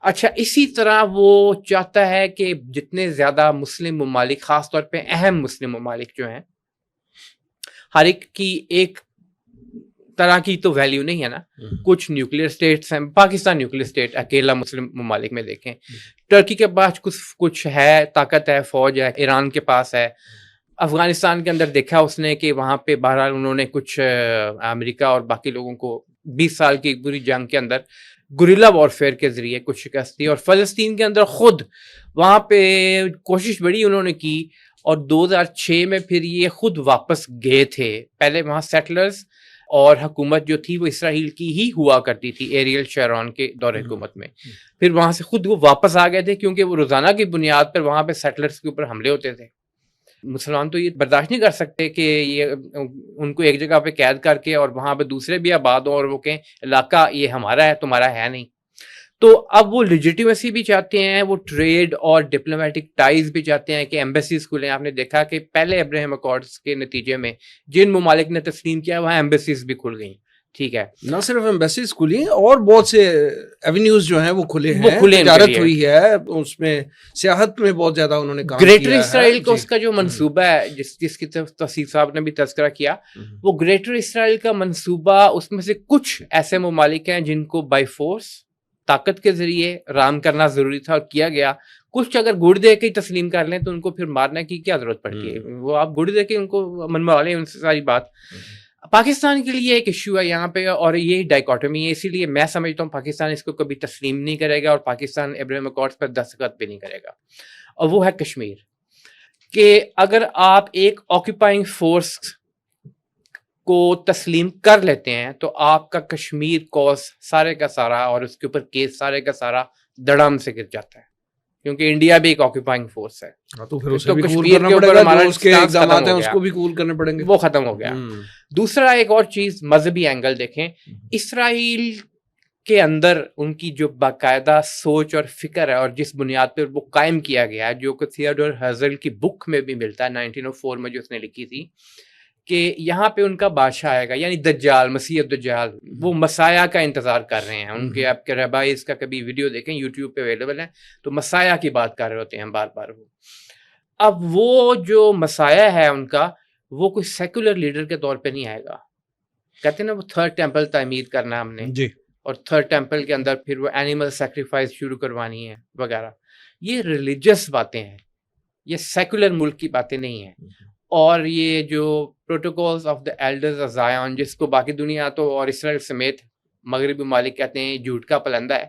اچھا، اسی طرح وہ چاہتا ہے کہ جتنے زیادہ مسلم ممالک، خاص طور پہ اہم مسلم ممالک جو ہیں، ہر ایک کی ایک طرح کی تو ویلیو نہیں ہے نا. کچھ نیوکلیر اسٹیٹس ہیں، پاکستان نیوکلیر اسٹیٹ اکیلا مسلم ممالک میں دیکھیں. ٹرکی کے پاس کچھ ہے، طاقت ہے، فوج ہے. ایران کے پاس ہے. افغانستان کے اندر دیکھا اس نے کہ وہاں پہ بہرحال انہوں نے کچھ امریکہ اور باقی لوگوں کو 20 سال کی پوری جنگ کے اندر گوریلا وارفیئر کے ذریعے کچھ شکست دی. اور فلسطین کے اندر خود وہاں پہ کوشش بڑی انہوں نے کی، اور 2006 میں پھر یہ خود واپس گئے تھے. پہلے وہاں سیٹلرز اور حکومت جو تھی وہ اسرائیل کی ہی ہوا کرتی تھی ایریل شیرون کے دور حکومت میں. پھر وہاں سے خود وہ واپس آ گئے تھے کیونکہ وہ روزانہ کی بنیاد پر وہاں پہ سیٹلرز کے اوپر حملے ہوتے تھے. مسلمان تو یہ برداشت نہیں کر سکتے کہ یہ ان کو ایک جگہ پہ قید کر کے اور وہاں پہ دوسرے بھی آباد ہوں اور وہ کہیں علاقہ یہ ہمارا ہے تمہارا ہے نہیں. تو اب وہ لیجیٹیمیسی بھی چاہتے ہیں، وہ ٹریڈ اور ڈپلومیٹک ٹائز بھی چاہتے ہیں کہ ایمبیسیز کھلیں. آپ نے دیکھا کہ پہلے ابراہیم اکارڈز کے نتیجے میں جن ممالک نے تسلیم کیا وہاں ایمبیسیز بھی کھل گئیں. ٹھیک ہے، نہ صرف ایمبیسیز کھلی اور بہت سے ایونیوز جو ہیں وہ کھلے ہیں، تجارت ہوئی ہے، اس میں سیاحت میں بہت زیادہ انہوں نے کام کیا ہے. گریٹر اسرائیل کو اس کا جو منصوبہ ہے جس کی تفصیل صاحب نے بھی تذکرہ کیا، وہ گریٹر اسرائیل کا منصوبہ، اس میں سے کچھ ایسے ممالک ہیں جن کو بائی فورس طاقت کے ذریعے رام کرنا ضروری تھا اور کیا گیا. کچھ اگر گڑ دے کے تسلیم کر لیں تو ان کو پھر مارنے کی کیا ضرورت پڑتی ہے؟ وہ آپ گڑ دے کے ان کو منوا لیں، ان سے ساری بات. پاکستان کے لیے ایک ایشو ہے یہاں پہ، اور یہ ڈائیکاٹمی ہے. اسی لیے میں سمجھتا ہوں پاکستان اس کو کبھی تسلیم نہیں کرے گا، اور پاکستان ابراہیم اکارڈز پر دستخط بھی نہیں کرے گا. اور وہ ہے کشمیر. کہ اگر آپ ایک آکوپائنگ فورس کو تسلیم کر لیتے ہیں تو آپ کا کشمیر کوس سارے کا سارا اور اس کے اوپر کیس سارے کا سارا دڑم سے گر جاتا ہے. کیونکہ انڈیا بھی ایک آکوپائنگ فورس ہے. تو پھر اسے تو بھی قبول کشمیر کرنا کے پڑے اوپر گا، ہمارا جو اس کے stance اقدامات ختم ہیں ہو اس گیا. کو بھی قبول کرنے پڑیں گے. وہ ختم ہو گیا. دوسرا ایک اور چیز مذہبی اینگل دیکھیں. اسرائیل کے اندر ان کی جو باقاعدہ سوچ اور فکر ہے اور جس بنیاد پر وہ قائم کیا گیا ہے، جو کہ تھیوڈور ہرزل کی بک میں بھی ملتا ہے 1904 میں جو اس نے لکھی تھی، کہ یہاں پہ ان کا بادشاہ آئے گا، یعنی دجال، مسیح الدجال. وہ مسایہ کا انتظار کر رہے ہیں. ان کے آپ کے ربائز کا کبھی ویڈیو دیکھیں، یوٹیوب پہ اویلیبل ہے، تو مسایہ کی بات کر رہے ہوتے ہیں بار بار. اب وہ جو مسایہ ہے ان کا، وہ کوئی سیکولر لیڈر کے طور پہ نہیں آئے گا. کہتے ہیں نا وہ تھرڈ ٹیمپل تعمیر کرنا ہم نے، جی، اور تھرڈ ٹیمپل کے اندر پھر وہ اینیمل سیکریفائس شروع کروانی ہے وغیرہ. یہ ریلیجس باتیں ہیں، یہ سیکولر ملک کی باتیں نہیں ہیں. اور یہ جو protocols of the elders of Zion, جس کو باقی دنیا تو اور اسرائیل سمیت مغربی ممالک کہتے ہیں جھوٹ کا پلندہ ہے،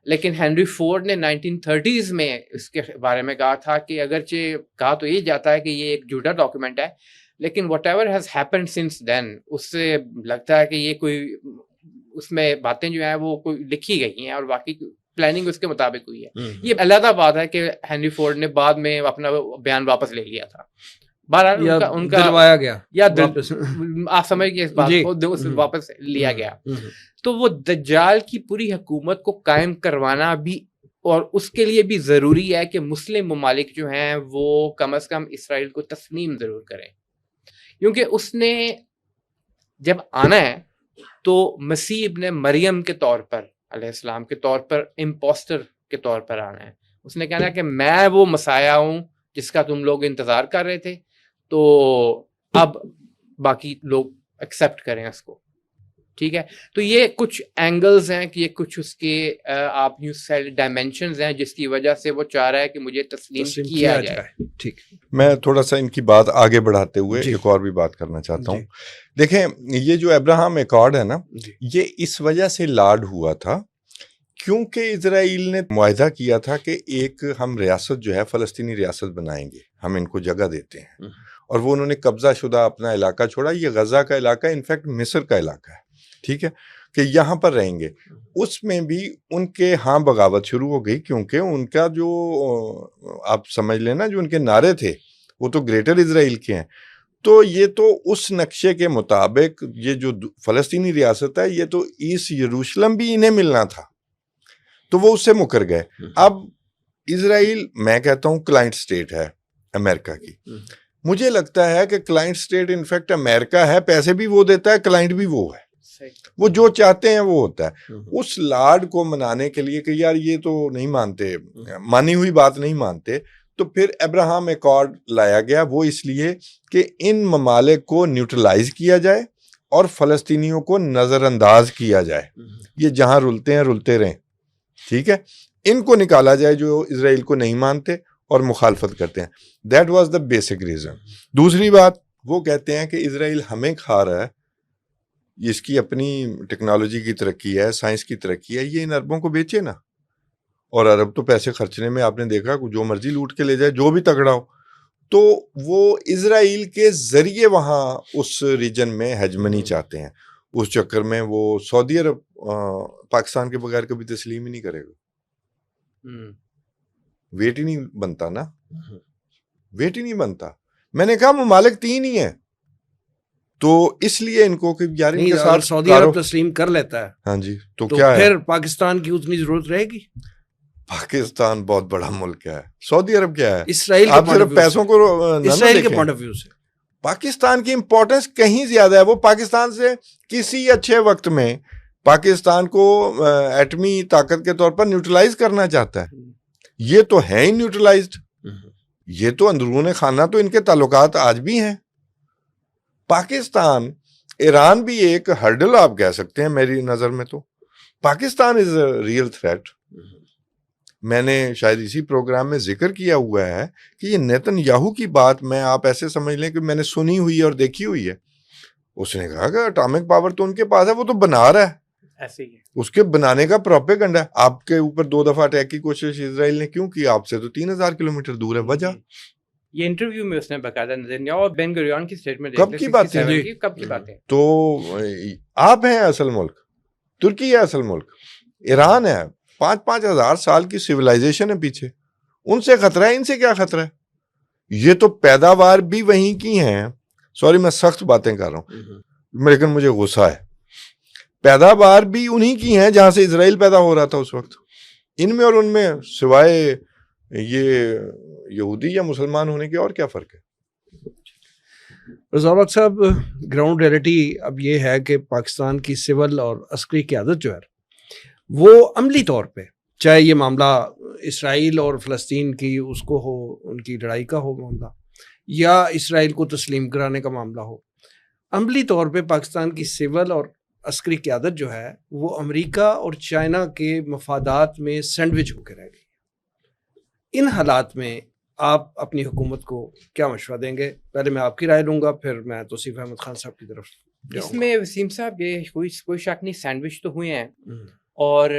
لیکن ہنری فورڈ نے 1930s میں اس کے بارے میں کہا تھا کہ اگرچہ کہا تو یہ جاتا ہے کہ یہ ایک جھوٹا ڈاکیومنٹ ہے، لیکن whatever has happened since then, اس سے لگتا ہے کہ یہ کوئی اس میں باتیں جو ہیں وہ کوئی لکھی گئی ہیں اور واقعی پلاننگ اس کے مطابق ہوئی ہے. یہ علیحدہ بات ہے کہ ہنری فورڈ نے بعد میں اپنا بیان واپس لے لیا تھا. بہرحال ان کا دلوایا گیا یا آپ سمجھ گئے اس بات کو، واپس لیا گیا. تو وہ دجال کی پوری حکومت کو قائم کروانا بھی، اور اس کے لیے بھی ضروری ہے کہ مسلم ممالک جو ہیں وہ کم از کم اسرائیل کو تسلیم ضرور کریں، کیونکہ اس نے جب آنا ہے تو مسیح ابن مریم کے طور پر علیہ السلام کے طور پر، امپوسٹر کے طور پر آنا ہے. اس نے کہنا ہے کہ میں وہ مسایہ ہوں جس کا تم لوگ انتظار کر رہے تھے، تو اب باقی لوگ ایکسیپٹ کریں اس کو. ٹھیک ہے، تو یہ کچھ اینگلز ہیں کہ یہ کچھ اس کے آپ یوں سیل ڈائمینشنز ہیں جس کی وجہ سے وہ چاہ رہا ہے کہ مجھے تسلیم کیا جائے. ٹھیک، میں تھوڑا سا ان کی بات آگے بڑھاتے ہوئے ایک اور بھی بات کرنا چاہتا ہوں. دیکھیں، یہ جو ابراہم ایکارڈ ہے نا، یہ اس وجہ سے لاڈ ہوا تھا کیونکہ اسرائیل نے معاہدہ کیا تھا کہ ایک ہم ریاست جو ہے فلسطینی ریاست بنائیں گے، ہم ان کو جگہ دیتے ہیں، اور وہ انہوں نے قبضہ شدہ اپنا علاقہ چھوڑا. یہ غزہ کا علاقہ ہے، انفیکٹ مصر کا علاقہ ہے، ٹھیک ہے، کہ یہاں پر رہیں گے. اس میں بھی ان کے ہاں بغاوت شروع ہو گئی، کیونکہ ان کا جو آپ سمجھ لینا جو ان کے نعرے تھے وہ تو گریٹر اسرائیل کے ہیں. تو یہ تو اس نقشے کے مطابق یہ جو فلسطینی ریاست ہے یہ تو ایسٹ یروشلم بھی انہیں ملنا تھا، تو وہ اس سے مکر گئے. اب اسرائیل میں کہتا ہوں کلائنٹ سٹیٹ ہے امریکہ کی. مجھے لگتا ہے کہ کلائنٹ سٹیٹ انفیکٹ امریکہ ہے، پیسے بھی وہ دیتا ہے، کلائنٹ بھی وہ ہے، وہ جو چاہتے ہیں وہ ہوتا ہے. اس لاڈ کو منانے کے لیے کہ یار یہ تو نہیں مانتے، مانی ہوئی بات نہیں مانتے، تو پھر ابراہم ایکارڈ لایا گیا. وہ اس لیے کہ ان ممالک کو نیوٹرلائز کیا جائے اور فلسطینیوں کو نظر انداز کیا جائے. یہ جہاں رلتے ہیں رلتے رہیں، ٹھیک ہے، ان کو نکالا جائے جو اسرائیل کو نہیں مانتے اور مخالفت کرتے ہیں. That was the basic reason. دوسری بات، وہ کہتے ہیں کہ اسرائیل ہمیں کھا رہا ہے، اس کی اپنی ٹیکنالوجی کی ترقی ہے، سائنس کی ترقی ہے، یہ ان عربوں کو بیچے نا. اور عرب تو پیسے خرچنے میں آپ نے دیکھا جو مرضی لوٹ کے لے جائے، جو بھی تگڑا ہو. تو وہ اسرائیل کے ذریعے وہاں اس ریجن میں ہیجمنی چاہتے ہیں. اس چکر میں وہ سعودی عرب پاکستان کے بغیر کبھی تسلیم ہی نہیں کرے گا. ویٹ ہی نہیں بنتا نا، ویٹ ہی نہیں بنتا. میں نے کہا ممالک تین ہی ہیں، تو اس لیے ان کو کہ یار ان کے ساتھ سعودی عرب تسلیم کر لیتا ہے، ہاں جی، تو کیا ہے، پھر پاکستان کی اتنی ضرورت رہے گی. پاکستان بہت بڑا ملک ہے، سعودی عرب کیا ہے، اسرائیل آپ صرف پیسوں کو اسرائیل کے پوائنٹ آف ویو سے پاکستان کی امپورٹنس کہیں زیادہ ہے. وہ پاکستان سے کسی اچھے وقت میں پاکستان کو ایٹمی طاقت کے طور پر نیوٹرلائز کرنا چاہتا ہے. یہ تو ہے ہی نیوٹرلائزڈ، یہ تو اندرون خانہ تو ان کے تعلقات آج بھی ہیں. پاکستان ایران بھی ایک ہرڈل آپ کہہ سکتے ہیں میری نظر میں. تو پاکستان از اے ریئل تھریٹ. میں نے شاید اسی پروگرام میں ذکر کیا ہوا ہے کہ یہ نیتن یاہو کی بات میں آپ ایسے سمجھ لیں کہ میں نے سنی ہوئی اور دیکھی ہوئی ہے. اس نے کہا کہ اٹامک پاور تو ان کے پاس ہے، وہ تو بنا رہا ہے، ایسے ہی اس کے بنانے کا پروپیگنڈا ہے. آپ کے اوپر 2 دفعہ اٹیک کی کوشش اسرائیل نے کیوں کی؟ آپ سے تو 3000 کلومیٹر دور ہے. وجہ یہ انٹرویو میں اس نے باقاعدہ نتنیاہو اور بین گوریون کی اسٹیٹمنٹ کب کی بات ہے، کب کی بات ہے. تو آپ ہیں اصل ملک، ترکی ہے اصل ملک، ایران ہے، 5,000 سال کی سویلائزیشن ہے پیچھے. ان سے خطرہ ہے, ان سے کیا خطرہ ہے؟ یہ تو پیداوار بھی وہیں کی ہیں. سوری میں سخت باتیں کر رہا ہوں لیکن مجھے غصہ ہے. پیداوار بھی انہی کی ہیں جہاں سے اسرائیل پیدا ہو رہا تھا اس وقت. ان میں اور ان میں سوائے یہ یہودی یا مسلمان ہونے کے اور کیا فرق ہے؟ رضا الحق صاحب, گراؤنڈ ریئلٹی اب یہ ہے کہ پاکستان کی سول اور عسکری قیادت جو ہے وہ عملی طور پہ, چاہے یہ معاملہ اسرائیل اور فلسطین کی اس کو ہو, ان کی لڑائی کا ہو معاملہ, یا اسرائیل کو تسلیم کرانے کا معاملہ ہو, عملی طور پہ پاکستان کی سول اور عسکری قیادت جو ہے وہ امریکہ اور چائنا کے مفادات میں سینڈوچ ہو کے رہ گئی. ان حالات میں آپ اپنی حکومت کو کیا مشورہ دیں گے؟ پہلے میں آپ کی رائے لوں گا, پھر میں توصیف احمد خان صاحب کی طرف جاؤں اس گا. میں وسیم صاحب یہ کوئی شک نہیں, سینڈوچ تو ہوئے ہیں. اور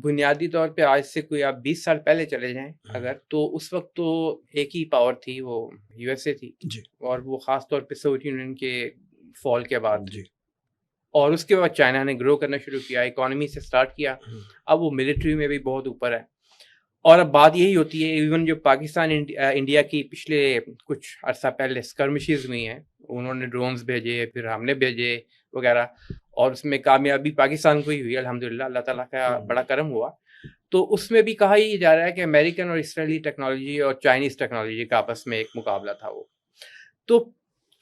بنیادی طور پہ آج سے کوئی آپ 20 سال پہلے چلے جائیں اگر, تو اس وقت تو ایک ہی پاور تھی, وہ یو ایس اے تھی جی, اور وہ خاص طور پہ سوویت یونین کے فال کے بعد جی, اور اس کے بعد چائنا نے گرو کرنا شروع کیا, اکانومی سے سٹارٹ کیا, اب وہ ملٹری میں بھی بہت اوپر ہے. اور اب بات یہی ہوتی ہے, ایون جو پاکستان انڈیا کی پچھلے کچھ عرصہ پہلے اسکرمشز ہوئی ہیں, انہوں نے ڈرونز بھیجے, پھر ہم نے بھیجے وغیرہ, اور اس میں کامیابی پاکستان کو ہی ہوئی الحمدللہ, اللہ تعالیٰ کا بڑا کرم ہوا. تو اس میں بھی کہا ہی جا رہا ہے کہ امریکن اور اسرائیلی ٹیکنالوجی اور چائنیز ٹیکنالوجی کا آپس میں ایک مقابلہ تھا. وہ تو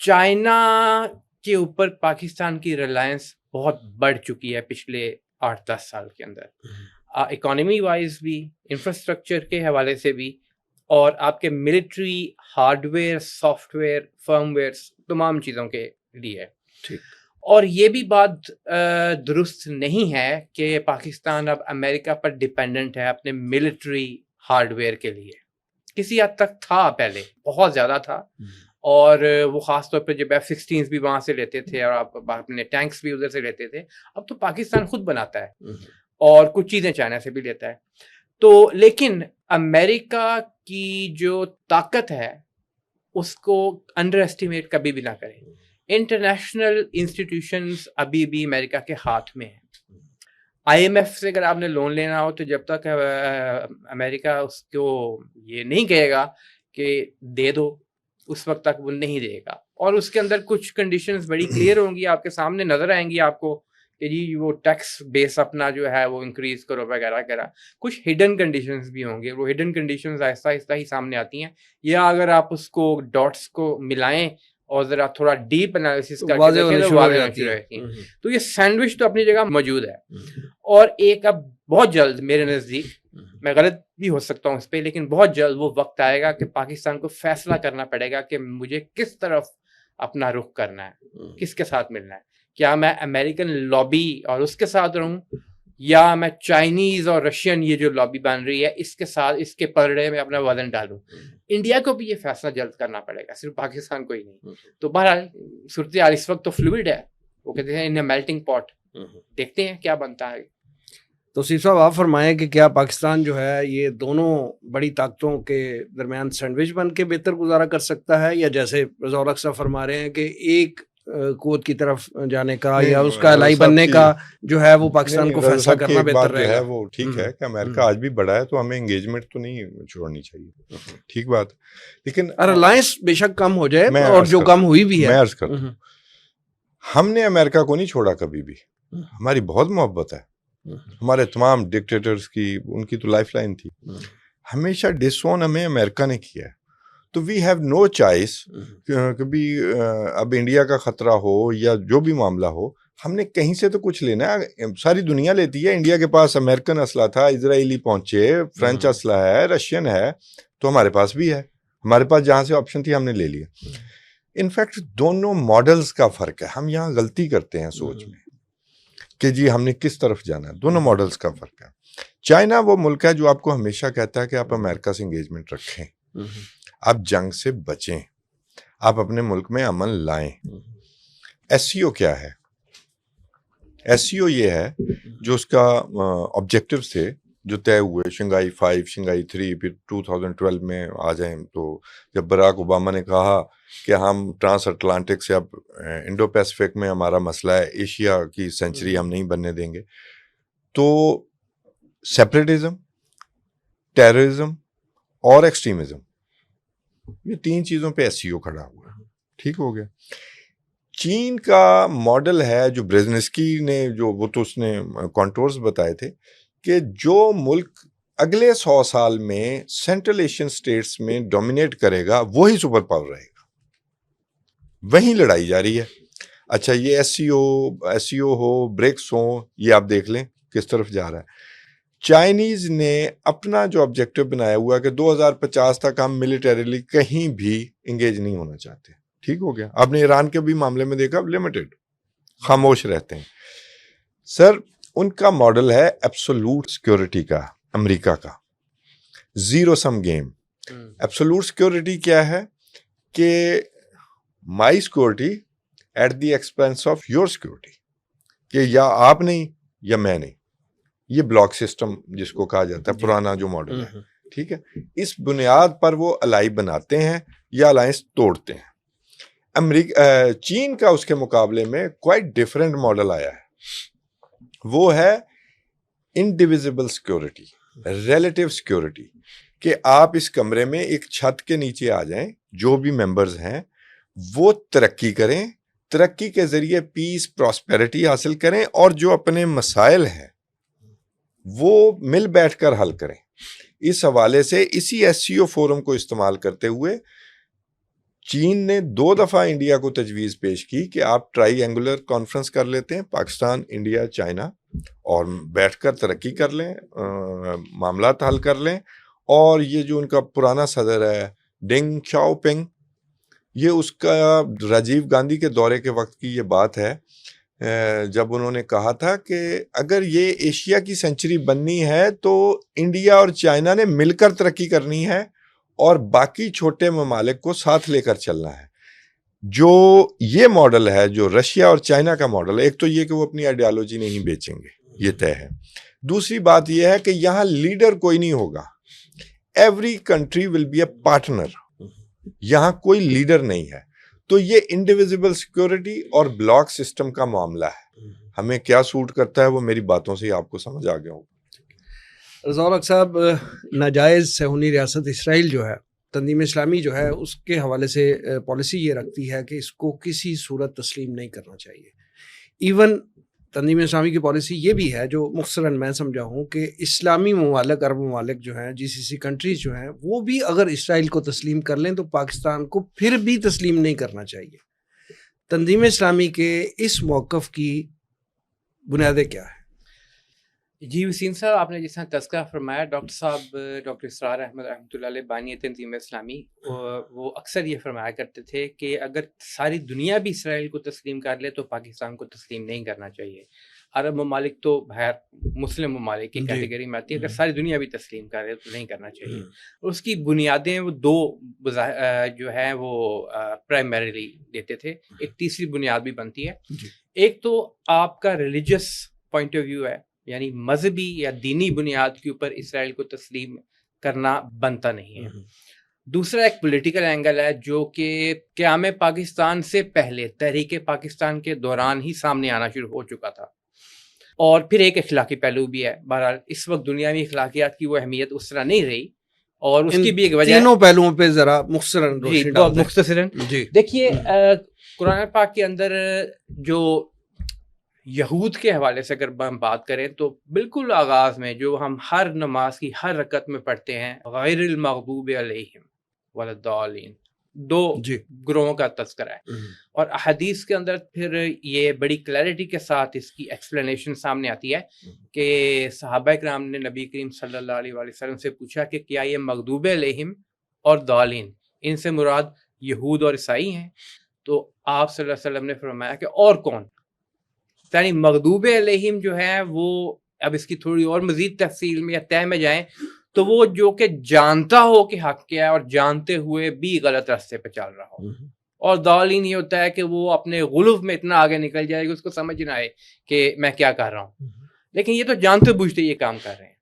چائنا کے اوپر پاکستان کی ریلائنس بہت بڑھ چکی ہے پچھلے 8-10 سال کے اندر, اکانومی وائز بھی, انفراسٹرکچر کے حوالے سے بھی, اور آپ کے military hard where, soft where, firm where, تمام چیزوں کے لیے. ٹھیک. اور یہ بھی بات درست نہیں ہے کہ پاکستان اب امریکہ پر ڈپینڈنٹ ہے اپنے ملٹری ہارڈ ویئر کے لیے. کسی حد تک تھا, پہلے بہت زیادہ تھا, اور وہ خاص طور پہ جب F-16 بھی وہاں سے لیتے تھے اور آپ اپنے ٹینکس بھی ادھر سے لیتے تھے. اب تو پاکستان خود بناتا ہے اور کچھ چیزیں چائنا سے بھی لیتا ہے. تو لیکن امریکہ کی جو طاقت ہے اس کو انڈر ایسٹیمیٹ کبھی بھی نہ کریں. انٹرنیشنل انسٹیٹیوشنز ابھی بھی امریکہ کے ہاتھ میں ہیں. IMF سے اگر آپ نے لون لینا ہو تو جب تک امریکہ اس کو یہ نہیں کہے گا کہ دے دو, اس وقت تک وہ نہیں دے گا. اور اس کے اندر کچھ کنڈیشنز بڑی کلیئر ہوں گی, آپ کے سامنے نظر آئیں گی آپ کو کہ جی وہ ٹیکس بیس اپنا جو ہے وہ انکریز کرو وغیرہ وغیرہ. کچھ ہڈن کنڈیشنز بھی ہوں گے, وہ ہڈن کنڈیشنز آہستہ آہستہ ہی سامنے آتی ہیں, یا اگر آپ اس کو ڈاٹس کو ملائیں اور ذرا تھوڑا ڈیپ انالیسس کر کے دیکھیں تو واضح ہونا شروع ہوتی ہیں. تو یہ سینڈوچ تو اپنی جگہ موجود ہے. اور ایک اب بہت جلد میرے نزدیک, میں غلط بھی ہو سکتا ہوں اس پہ, لیکن بہت جلد وہ وقت آئے گا کہ پاکستان کو فیصلہ کرنا پڑے گا کہ مجھے کس طرف اپنا رخ کرنا ہے, کس کے ساتھ ملنا ہے. کیا میں امریکن لابی اور اس کے ساتھ رہوں, یا میں چائنیز اور رشین یہ جو لابی بن رہی ہے اس کے ساتھ, اس کے پلڑے میں اپنا وزن ڈالوں. انڈیا کو بھی یہ فیصلہ جلد کرنا پڑے گا, صرف پاکستان کو ہی نہیں. تو بہرحال صورتحال اس وقت تو فلوئڈ ہے, وہ کہتے ہیں ان میلٹنگ پاٹ. دیکھتے ہیں کیا بنتا ہے. توصیف صاحب آپ فرمائیں کہ کیا پاکستان جو ہے یہ دونوں بڑی طاقتوں کے درمیان سینڈوچ بن کے بہتر گزارا کر سکتا ہے, یا جیسے رضا الحق صاحب فرما رہے ہیں کہ ایک قوت کی طرف جانے کا یا اس کا الائی بننے کا جو ہے وہ پاکستان کو فیصلہ کرنا بہتر رہے گا؟ وہ ٹھیک ہے کہ امریکہ آج بھی بڑا ہے تو ہمیں انگیجمنٹ تو نہیں چھوڑنی چاہیے, ٹھیک بات, لیکن ریلائنس بے شک کم ہو جائے, اور جو کم ہوئی بھی ہے. میں عرض کرتا ہوں, ہم نے امریکہ کو نہیں چھوڑا کبھی بھی, ہماری بہت محبت ہے. ہمارے تمام ڈکٹیٹرز کی ان کی تو لائف لائن تھی. ہمیشہ ڈسون ہمیں امریکہ نے کیا ہے. تو وی ہیو نو چوائس, کبھی اب انڈیا کا خطرہ ہو یا جو بھی معاملہ ہو, ہم نے کہیں سے تو کچھ لینا ہے. ساری دنیا لیتی ہے, انڈیا کے پاس امریکن اسلحہ تھا, اسرائیلی پہنچے, فرینچ اسلحہ ہے, رشین ہے, تو ہمارے پاس بھی ہے. ہمارے پاس جہاں سے آپشن تھی ہم نے لے لیا. انفیکٹ دونوں ماڈلز کا فرق ہے. ہم یہاں غلطی کرتے ہیں سوچ میں کہ جی ہم نے کس طرف جانا ہے. دونوں ماڈلز کا فرق ہے. چائنا وہ ملک ہے جو آپ کو ہمیشہ کہتا ہے کہ آپ امریکہ سے انگیجمنٹ رکھیں, آپ جنگ سے بچیں, آپ اپنے ملک میں امن لائیں. ایس سی او کیا ہے؟ ایس سی او یہ ہے جو اس کا آبجیکٹیوز تھے جو طے ہوئے, شنگھائی 5, شنگھائی 3, پھر 2012 میں آ جائیں تو جب براک اوباما نے کہا کہ ہم ٹرانس اٹلانٹک سے اب انڈو پیسفک میں ہمارا مسئلہ ہے, ایشیا کی سینچری ہم نہیں بننے دیں گے, تو سیپریٹزم, ٹیررزم اور ایکسٹریمزم. یہ 3 چیزوں پہ SCO کھڑا ہوا ہے. ٹھیک ہو گیا. چین کا ماڈل ہے جو برزنسکی نے جو وہ تو اس نے کانٹورز بتائے تھے کہ جو ملک اگلے 100 سال میں سینٹرل ایشین سٹیٹس میں ڈومینیٹ کرے گا وہی سپر پاور رہے گا. وہیں لڑائی جاری ہے. اچھا یہ SCO ہو, برکس ہوں, یہ آپ دیکھ لیں کس طرف جا رہا ہے. چائنیز نے اپنا جو آبجیکٹو بنایا ہوا ہے کہ 2050 تک ہم ملیٹریلی کہیں بھی انگیج نہیں ہونا چاہتے. ٹھیک ہو گیا. آپ نے ایران کے بھی معاملے میں دیکھا لمیٹڈ, خاموش رہتے ہیں. سر ان کا ماڈل ہے ایبسولوٹ سیکورٹی کا, امریکہ کا zero sum game. Absolute security کیا ہے کہ my security at the expense of your security, کہ یا آپ نہیں یا میں نہیں. یہ بلاک سسٹم جس کو کہا جاتا ہے, پرانا جو ماڈل ہے. ٹھیک ہے. اس بنیاد پر وہ الائی بناتے ہیں یا الائنس توڑتے ہیں. چین کا اس کے مقابلے میں کوائٹ ڈفرینٹ ماڈل آیا ہے. وہ ہے انڈیویزبل سیکورٹی, ریلیٹیو سیکورٹی, کہ آپ اس کمرے میں ایک چھت کے نیچے آ جائیں, جو بھی ممبرز ہیں وہ ترقی کریں, ترقی کے ذریعے پیس پراسپیرٹی حاصل کریں, اور جو اپنے مسائل ہیں وہ مل بیٹھ کر حل کریں. اس حوالے سے اسی SCO فورم کو استعمال کرتے ہوئے چین نے 2 دفعہ انڈیا کو تجویز پیش کی کہ آپ ٹرائی اینگولر کانفرنس کر لیتے ہیں, پاکستان, انڈیا, چائنا, اور بیٹھ کر ترقی کر لیں, معاملات حل کر لیں. اور یہ جو ان کا پرانا صدر ہے ڈنگ شاؤ پنگ, یہ اس کا راجیو گاندھی کے دورے کے وقت کی یہ بات ہے جب انہوں نے کہا تھا کہ اگر یہ ایشیا کی سینچری بننی ہے تو انڈیا اور چائنا نے مل کر ترقی کرنی ہے اور باقی چھوٹے ممالک کو ساتھ لے کر چلنا ہے. جو یہ ماڈل ہے, جو رشیا اور چائنا کا ماڈل ہے, ایک تو یہ کہ وہ اپنی آئیڈیالوجی نہیں بیچیں گے, یہ طے ہے. دوسری بات یہ ہے کہ یہاں لیڈر کوئی نہیں ہوگا, every country will be a partner, یہاں کوئی لیڈر نہیں ہے. تو یہ انڈیویزبل سیکورٹی اور بلاک سسٹم کا معاملہ ہے. ہمیں کیا سوٹ کرتا ہے وہ میری باتوں سے ہی آپ کو سمجھ آ گیا ہوگا. رضا الحق صاحب, ناجائز صہیونی ریاست اسرائیل جو ہے, تنظیم اسلامی جو ہے, اس کے حوالے سے پالیسی یہ رکھتی ہے کہ اس کو کسی صورت تسلیم نہیں کرنا چاہیے. ایون تنظیم اسلامی کی پالیسی یہ بھی ہے, جو مختصراً میں سمجھا ہوں, کہ اسلامی ممالک, عرب ممالک جو ہیں, GCC کنٹریز جو ہیں, وہ بھی اگر اسرائیل کو تسلیم کر لیں تو پاکستان کو پھر بھی تسلیم نہیں کرنا چاہیے. تنظیم اسلامی کے اس موقف کی بنیادیں کیا ہیں؟ جی وسیم صاحب, آپ نے جس طرح تذکرہ فرمایا, ڈاکٹر صاحب ڈاکٹر اسرار احمد رحمۃ اللہ علیہ بانی تنظیم اسلامی, وہ اکثر یہ فرمایا کرتے تھے کہ اگر ساری دنیا بھی اسرائیل کو تسلیم کر لے تو پاکستان کو تسلیم نہیں کرنا چاہیے. عرب ممالک تو بہر مسلم ممالک کی کیٹیگری میں آتی ہے, اگر ساری دنیا بھی تسلیم کر لے تو نہیں کرنا چاہیے. اس کی بنیادیں وہ 2 جو ہیں وہ پرائمریلی دیتے تھے. ایک تیسری بنیاد بھی بنتی ہے. ایک تو آپ کا ریلیجس پوائنٹ آف ویو ہے, یعنی مذہبی یا دینی بنیاد کے اوپر اسرائیل کو تسلیم کرنا بنتا نہیں ہے. دوسرا ایک پولیٹیکل اینگل ہے جو کہ قیام پاکستان سے پہلے تحریک پاکستان کے دوران ہی سامنے آنا شروع ہو چکا تھا. اور پھر ایک اخلاقی پہلو بھی ہے. بہرحال اس وقت دنیا میں اخلاقیات کی وہ اہمیت اس طرح نہیں رہی, اور اس کی بھی ایک وجہ, تینوں پہلوؤں پہ ذرا مختصراً جی دیکھیے, قرآن پاک کے اندر جو یہود کے حوالے سے اگر ہم بات کریں تو بالکل آغاز میں جو ہم ہر نماز کی ہر رکعت میں پڑھتے ہیں, غیر المغضوب علیہم والضالین, 2 گروہوں کا تذکرہ ہے. اور احادیث کے اندر پھر یہ بڑی کلیئرٹی کے ساتھ اس کی ایکسپلینیشن سامنے آتی ہے کہ صحابہ کرام نے نبی کریم صلی اللہ علیہ وآلہ وسلم سے پوچھا کہ کیا یہ مغضوب علیہم اور ضالین, ان سے مراد یہود اور عیسائی ہیں؟ تو آپ صلی اللہ علیہ وسلم نے فرمایا کہ اور کون؟ یعنی مغضوب علیہم جو ہے وہ, اب اس کی تھوڑی اور مزید تفصیل میں یا طے میں جائیں تو وہ جو کہ جانتا ہو کہ حق کیا ہے اور جانتے ہوئے بھی غلط راستے پہ چل رہا ہو. اور ضالین یہ ہوتا ہے کہ وہ اپنے غلو میں اتنا آگے نکل جائے کہ اس کو سمجھ نہ آئے کہ میں کیا کر رہا ہوں, لیکن یہ تو جانتے بوجھتے یہ کام کر رہے ہیں.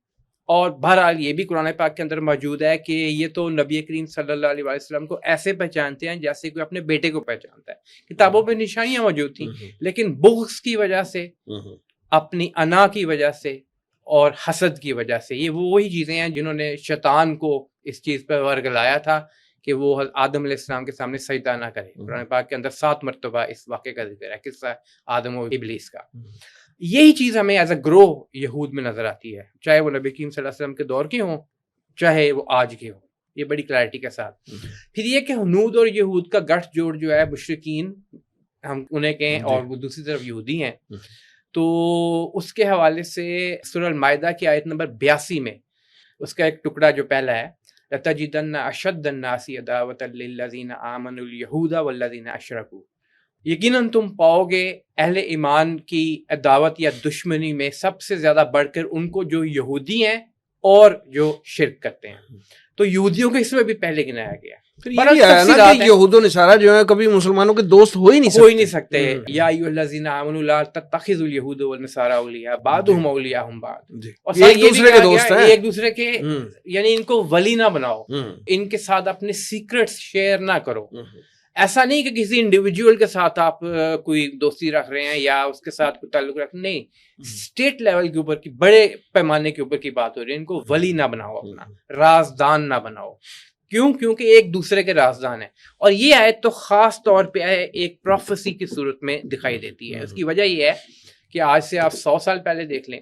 اور بہرحال یہ بھی قرآن پاک کے اندر موجود ہے کہ یہ تو نبی کریم صلی اللہ علیہ وسلم کو ایسے پہچانتے ہیں جیسے کوئی اپنے بیٹے کو پہچانتا ہے. کتابوں پہ نشانیاں موجود تھیں, لیکن بغض کی وجہ سے, اپنی انا کی وجہ سے, اور حسد کی وجہ سے. یہ وہی چیزیں ہیں جنہوں نے شیطان کو اس چیز پر ورگلایا تھا کہ وہ آدم علیہ السلام کے سامنے سجدہ نہ کرے. قرآن پاک کے اندر 7 مرتبہ اس واقعے کا ذکر ہے, قصہ آدم و ابلیس کا. یہی چیز ہمیں ایز اے گروہ یہود میں نظر آتی ہے, چاہے وہ نبی کریم صلی اللہ علیہ وسلم کے دور کے ہوں, چاہے وہ آج کے ہوں, یہ بڑی کلیئرٹی کے ساتھ. پھر یہ کہ ہنود اور یہود کا گٹھ جوڑ جو ہے, مشرکین ہم انہیں کہیں اور وہ دوسری طرف یہودی ہیں, تو اس کے حوالے سے سورہ المائدہ کی آیت نمبر 82 میں اس کا ایک ٹکڑا جو پہلا ہے, لَتَجِدَنَّ أَشَدَّ النَّاسِ عَدَاوَةً لِلَّذِينَ آمَنُوا الْيَهُودَ وَالَّذِينَ أَشْرَكُوا, یقیناً تم پاؤ گے اہل ایمان کی عداوت یا دشمنی میں سب سے زیادہ بڑھ کر ان کو جو یہودی ہیں اور جو شرک کرتے ہیں. تو یہودیوں کو اس میں بھی پہلے گنایا گیا. یہود و نصارہ جو ہے کبھی مسلمانوں کے دوست ہو ہی نہیں سکتے. یا ایھا الذین آمنوا لا تتخذوا اليہود والنصارى اولیاء بعضهم اولیاء بعض, اور ایک دوسرے کے دوست ہیں, ایک دوسرے کے, یعنی ان کو ولی نہ بناؤ, ان کے ساتھ اپنے سیکرٹس شیئر نہ کرو. ایسا نہیں کہ کسی انڈیویجول کے ساتھ آپ کوئی دوستی رکھ رہے ہیں یا اس کے ساتھ کوئی تعلق رکھ, نہیں, اسٹیٹ لیول کے اوپر کی, بڑے پیمانے کے اوپر کی بات ہو رہی ہے. ان کو ولی نہ بناؤ, اپنا رازدان نہ بناؤ. کیوں؟ کیونکہ ایک دوسرے کے رازدان ہیں. اور یہ آیت تو خاص طور پہ ایک پروفیسی کی صورت میں دکھائی دیتی ہے. اس کی وجہ یہ ہے کہ آج سے آپ 100 سال پہلے دیکھ لیں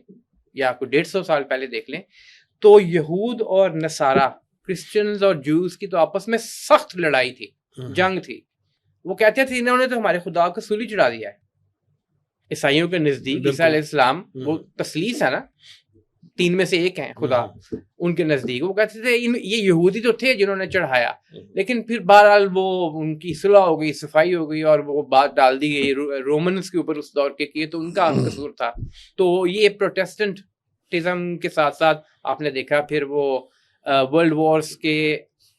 یا کوئی 150 سال پہلے دیکھ لیں, تو یہود اور نصارہ, کرسچنز اور جوز کی تو آپس میں سخت لڑائی تھی, جنگ تھی. وہ کہتے تھے انہوں نے تو ہمارے خدا کو سولی چڑھا دیا ہے. عیسائیوں کے نزدیک عیسیٰ علیہ السلام وہ تثلیث ہے نا, 3 میں سے ایک ہیں خدا ان کے نزدیک. وہ کہتے تھے یہ یہودی تو تھے جنہوں نے چڑھایا, لیکن پھر بہرحال وہ ان کی صلح ہو گئی, صفائی ہو گئی, اور وہ بات ڈال دی گئی رومنز کے اوپر اس دور کے کیے, تو ان کا قصور تھا. تو یہ پروٹیسٹنٹزم کے ساتھ ساتھ آپ نے دیکھا پھر وہ ورلڈ وارز کے,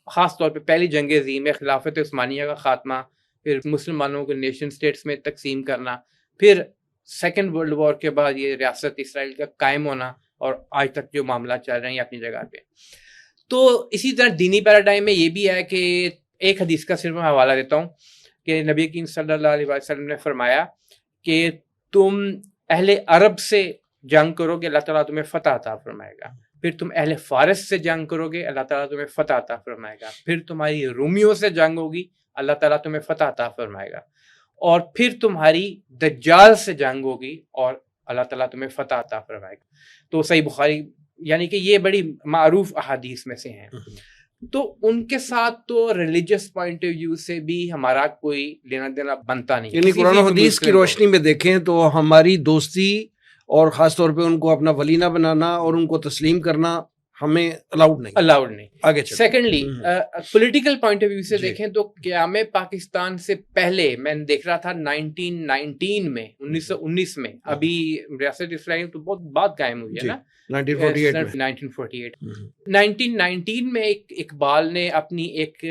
خاص طور پہ پہلی جنگ عظیم میں خلافت عثمانیہ کا خاتمہ, پھر مسلمانوں کو نیشن سٹیٹس میں تقسیم کرنا, پھر سیکنڈ ورلڈ وار کے بعد یہ ریاست اسرائیل کا قائم ہونا, اور آج تک جو معاملات چل رہے ہیں اپنی جگہ پہ. تو اسی طرح دینی پیراڈائم میں یہ بھی ہے کہ ایک حدیث کا صرف میں حوالہ دیتا ہوں کہ نبی کریم صلی اللہ علیہ وسلم نے فرمایا کہ تم اہل عرب سے جنگ کرو گے, اللہ تعالیٰ تمہیں فتح عطا فرمائے گا. پھر تم اہل فارس سے جنگ کرو گے, اللہ تعالیٰ تمہیں فتح عطا فرمائے گا. پھر تمہاری رومیوں سے جنگ ہوگی, اللہ تعالیٰ تمہیں فتح عطا فرمائے گا. اور پھر تمہاری دجال سے جنگ ہوگی اور اللہ تعالیٰ تمہیں فتح عطا فرمائے گا. تو صحیح بخاری, یعنی کہ یہ بڑی معروف احادیث میں سے ہیں. تو ان کے ساتھ تو ریلیجس پوائنٹ آف ویو سے بھی ہمارا کوئی لینا دینا بنتا نہیں. یعنی قرآن و حدیث کی روشنی میں دیکھیں تو ہماری دوستی اور خاص طور پہ ان کو اپنا ولی نہ بنانا اور ان کو تسلیم کرنا ہمیں الاؤڈ نہیں. آگے secondly political point of view سے دیکھیں تو قیام پاکستان سے پہلے میں دیکھ رہا تھا 1919 میں 1919 میں, ابھی ریاست اسرائیل تو بہت بعد قائم ہوئی ہے نا, 1919 میں اقبال نے اپنی ایک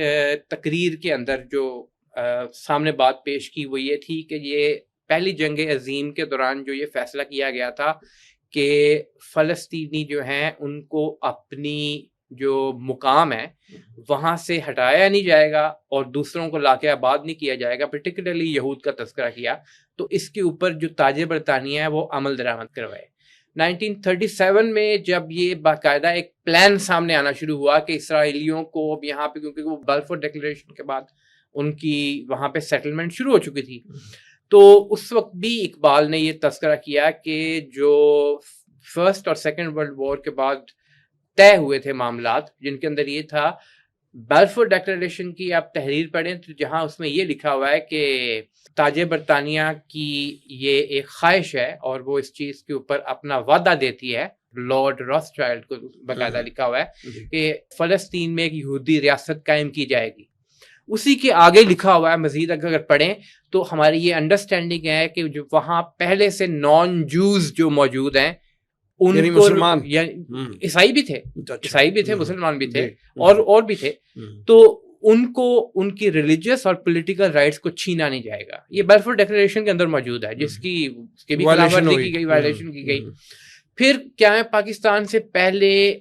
تقریر کے اندر جو سامنے بات پیش کی وہ یہ تھی کہ یہ پہلی جنگ عظیم کے دوران جو یہ فیصلہ کیا گیا تھا کہ فلسطینی جو ہیں ان کو اپنی جو مقام ہے وہاں سے ہٹایا نہیں جائے گا اور دوسروں کو لا کے آباد نہیں کیا جائے گا. پرٹیکولرلی یہود کا تذکرہ کیا, تو اس کے اوپر جو تاج برطانیہ ہے وہ عمل درآمد کروائے. 1937 میں جب یہ باقاعدہ ایک پلان سامنے آنا شروع ہوا کہ اسرائیلیوں کو اب یہاں پہ, کیونکہ وہ بلفور ڈیکلیریشن کے بعد ان کی وہاں پہ سیٹلمنٹ شروع ہو چکی تھی, تو اس وقت بھی اقبال نے یہ تذکرہ کیا کہ جو فرسٹ اور سیکنڈ ورلڈ وار کے بعد طے ہوئے تھے معاملات, جن کے اندر یہ تھا بلفور ڈیکلیریشن کی آپ تحریر پڑھیں تو جہاں اس میں یہ لکھا ہوا ہے کہ تاج برطانیہ کی یہ ایک خواہش ہے اور وہ اس چیز کے اوپر اپنا وعدہ دیتی ہے, لارڈ راسچائلڈ کو باقاعدہ لکھا ہوا ہے کہ فلسطین میں ایک یہودی ریاست قائم کی جائے گی. اسی کے آگے لکھا ہوا ہے مزید اگر پڑھیں تو ہماری یہ انڈرسٹینڈنگ ہے کہ جو وہاں پہلے سے نان جوز جو موجود ہیں ان یعنی کو مسلمان عیسائی بھی تھے, عیسائی بھی تھے, مسلمان بھی تھے, اور بھی تھے, تو ان کو ان کی ریلیجیس اور پولیٹیکل رائٹس کو چھینا نہیں جائے گا. یہ بلفور ڈیکلیریشن کے اندر موجود ہے جس کی بھی خلاف ورزی کی گئی, وائلیشن کی گئی. پھر کیا ہے, پاکستان سے پہلے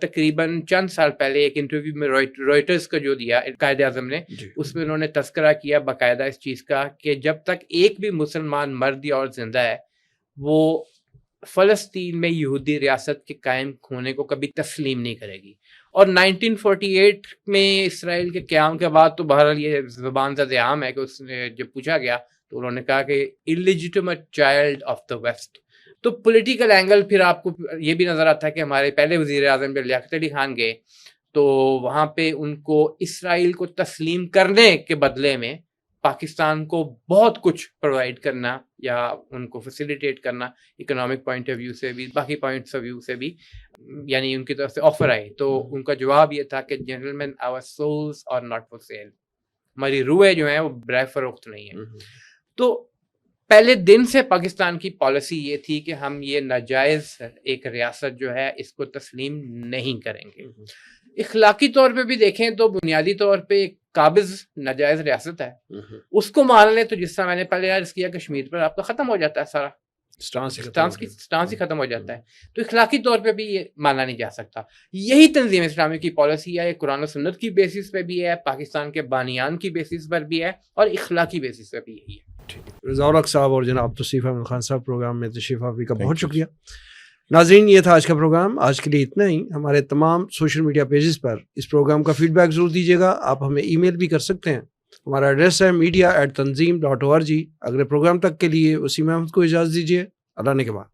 تقریباً چند سال پہلے ایک انٹرویو میں روئٹرز کا جو دیا قائد اعظم نے, اس میں انہوں نے تذکرہ کیا باقاعدہ اس چیز کا کہ جب تک ایک بھی مسلمان مرد یا عورت زندہ ہے وہ فلسطین میں یہودی ریاست کے قائم ہونے کو کبھی تسلیم نہیں کرے گی. اور 1948 میں اسرائیل کے قیام کے بعد تو بہرحال یہ زبان زد عام ہے کہ اس نے جب پوچھا گیا تو انہوں نے کہا کہ illegitimate child of the West. تو پولیٹیکل اینگل پھر آپ کو یہ بھی نظر آتا ہے کہ ہمارے پہلے وزیر اعظم جب لیاقت علی خان گئے تو وہاں پہ ان کو اسرائیل کو تسلیم کرنے کے بدلے میں پاکستان کو بہت کچھ پرووائڈ کرنا یا ان کو فیسیلیٹیٹ کرنا اکنامک پوائنٹ آف ویو سے بھی باقی پوائنٹس آف ویو سے بھی یعنی ان کی طرف سے آفر آئے تو ان کا جواب یہ تھا کہ gentlemen our souls are not for sale. ہماری روحیں جو ہیں وہ برائے فروخت نہیں ہیں. تو پہلے دن سے پاکستان کی پالیسی یہ تھی کہ ہم یہ ناجائز ایک ریاست جو ہے اس کو تسلیم نہیں کریں گے. اخلاقی طور پہ بھی دیکھیں تو بنیادی طور پہ ایک قابض ناجائز ریاست ہے, اس کو مان لیں تو جس طرح میں نے پہلے عرض کیا کشمیر پر آپ کا ختم ہو جاتا ہے سارا سٹانس ہی ختم ہو جاتا ہے. تو اخلاقی طور پہ بھی یہ مانا نہیں جا سکتا. یہی تنظیم اسلامی کی پالیسی ہے, قرآن و سنت کی بیسس پہ بھی ہے, پاکستان کے بانیان کی بیسس پر بھی ہے اور اخلاقی بیسس پہ بھی یہی ہے. رضا الحق صاحب اور جناب توصیف احمد خان صاحب پروگرام میں تشریف آوری کا بہت شکریہ. ناظرین یہ تھا آج کا پروگرام. آج کے لیے اتنا ہی. ہمارے تمام سوشل میڈیا پیجز پر اس پروگرام کا فیڈ بیک ضرور دیجیے گا. آپ ہمیں ای میل بھی کر سکتے ہیں. ہمارا ایڈریس ہے media@tanzeem.org. اگلے پروگرام تک کے لیے وسیم احمد کو اجازت دیجیے. اللہ نے کے بعد.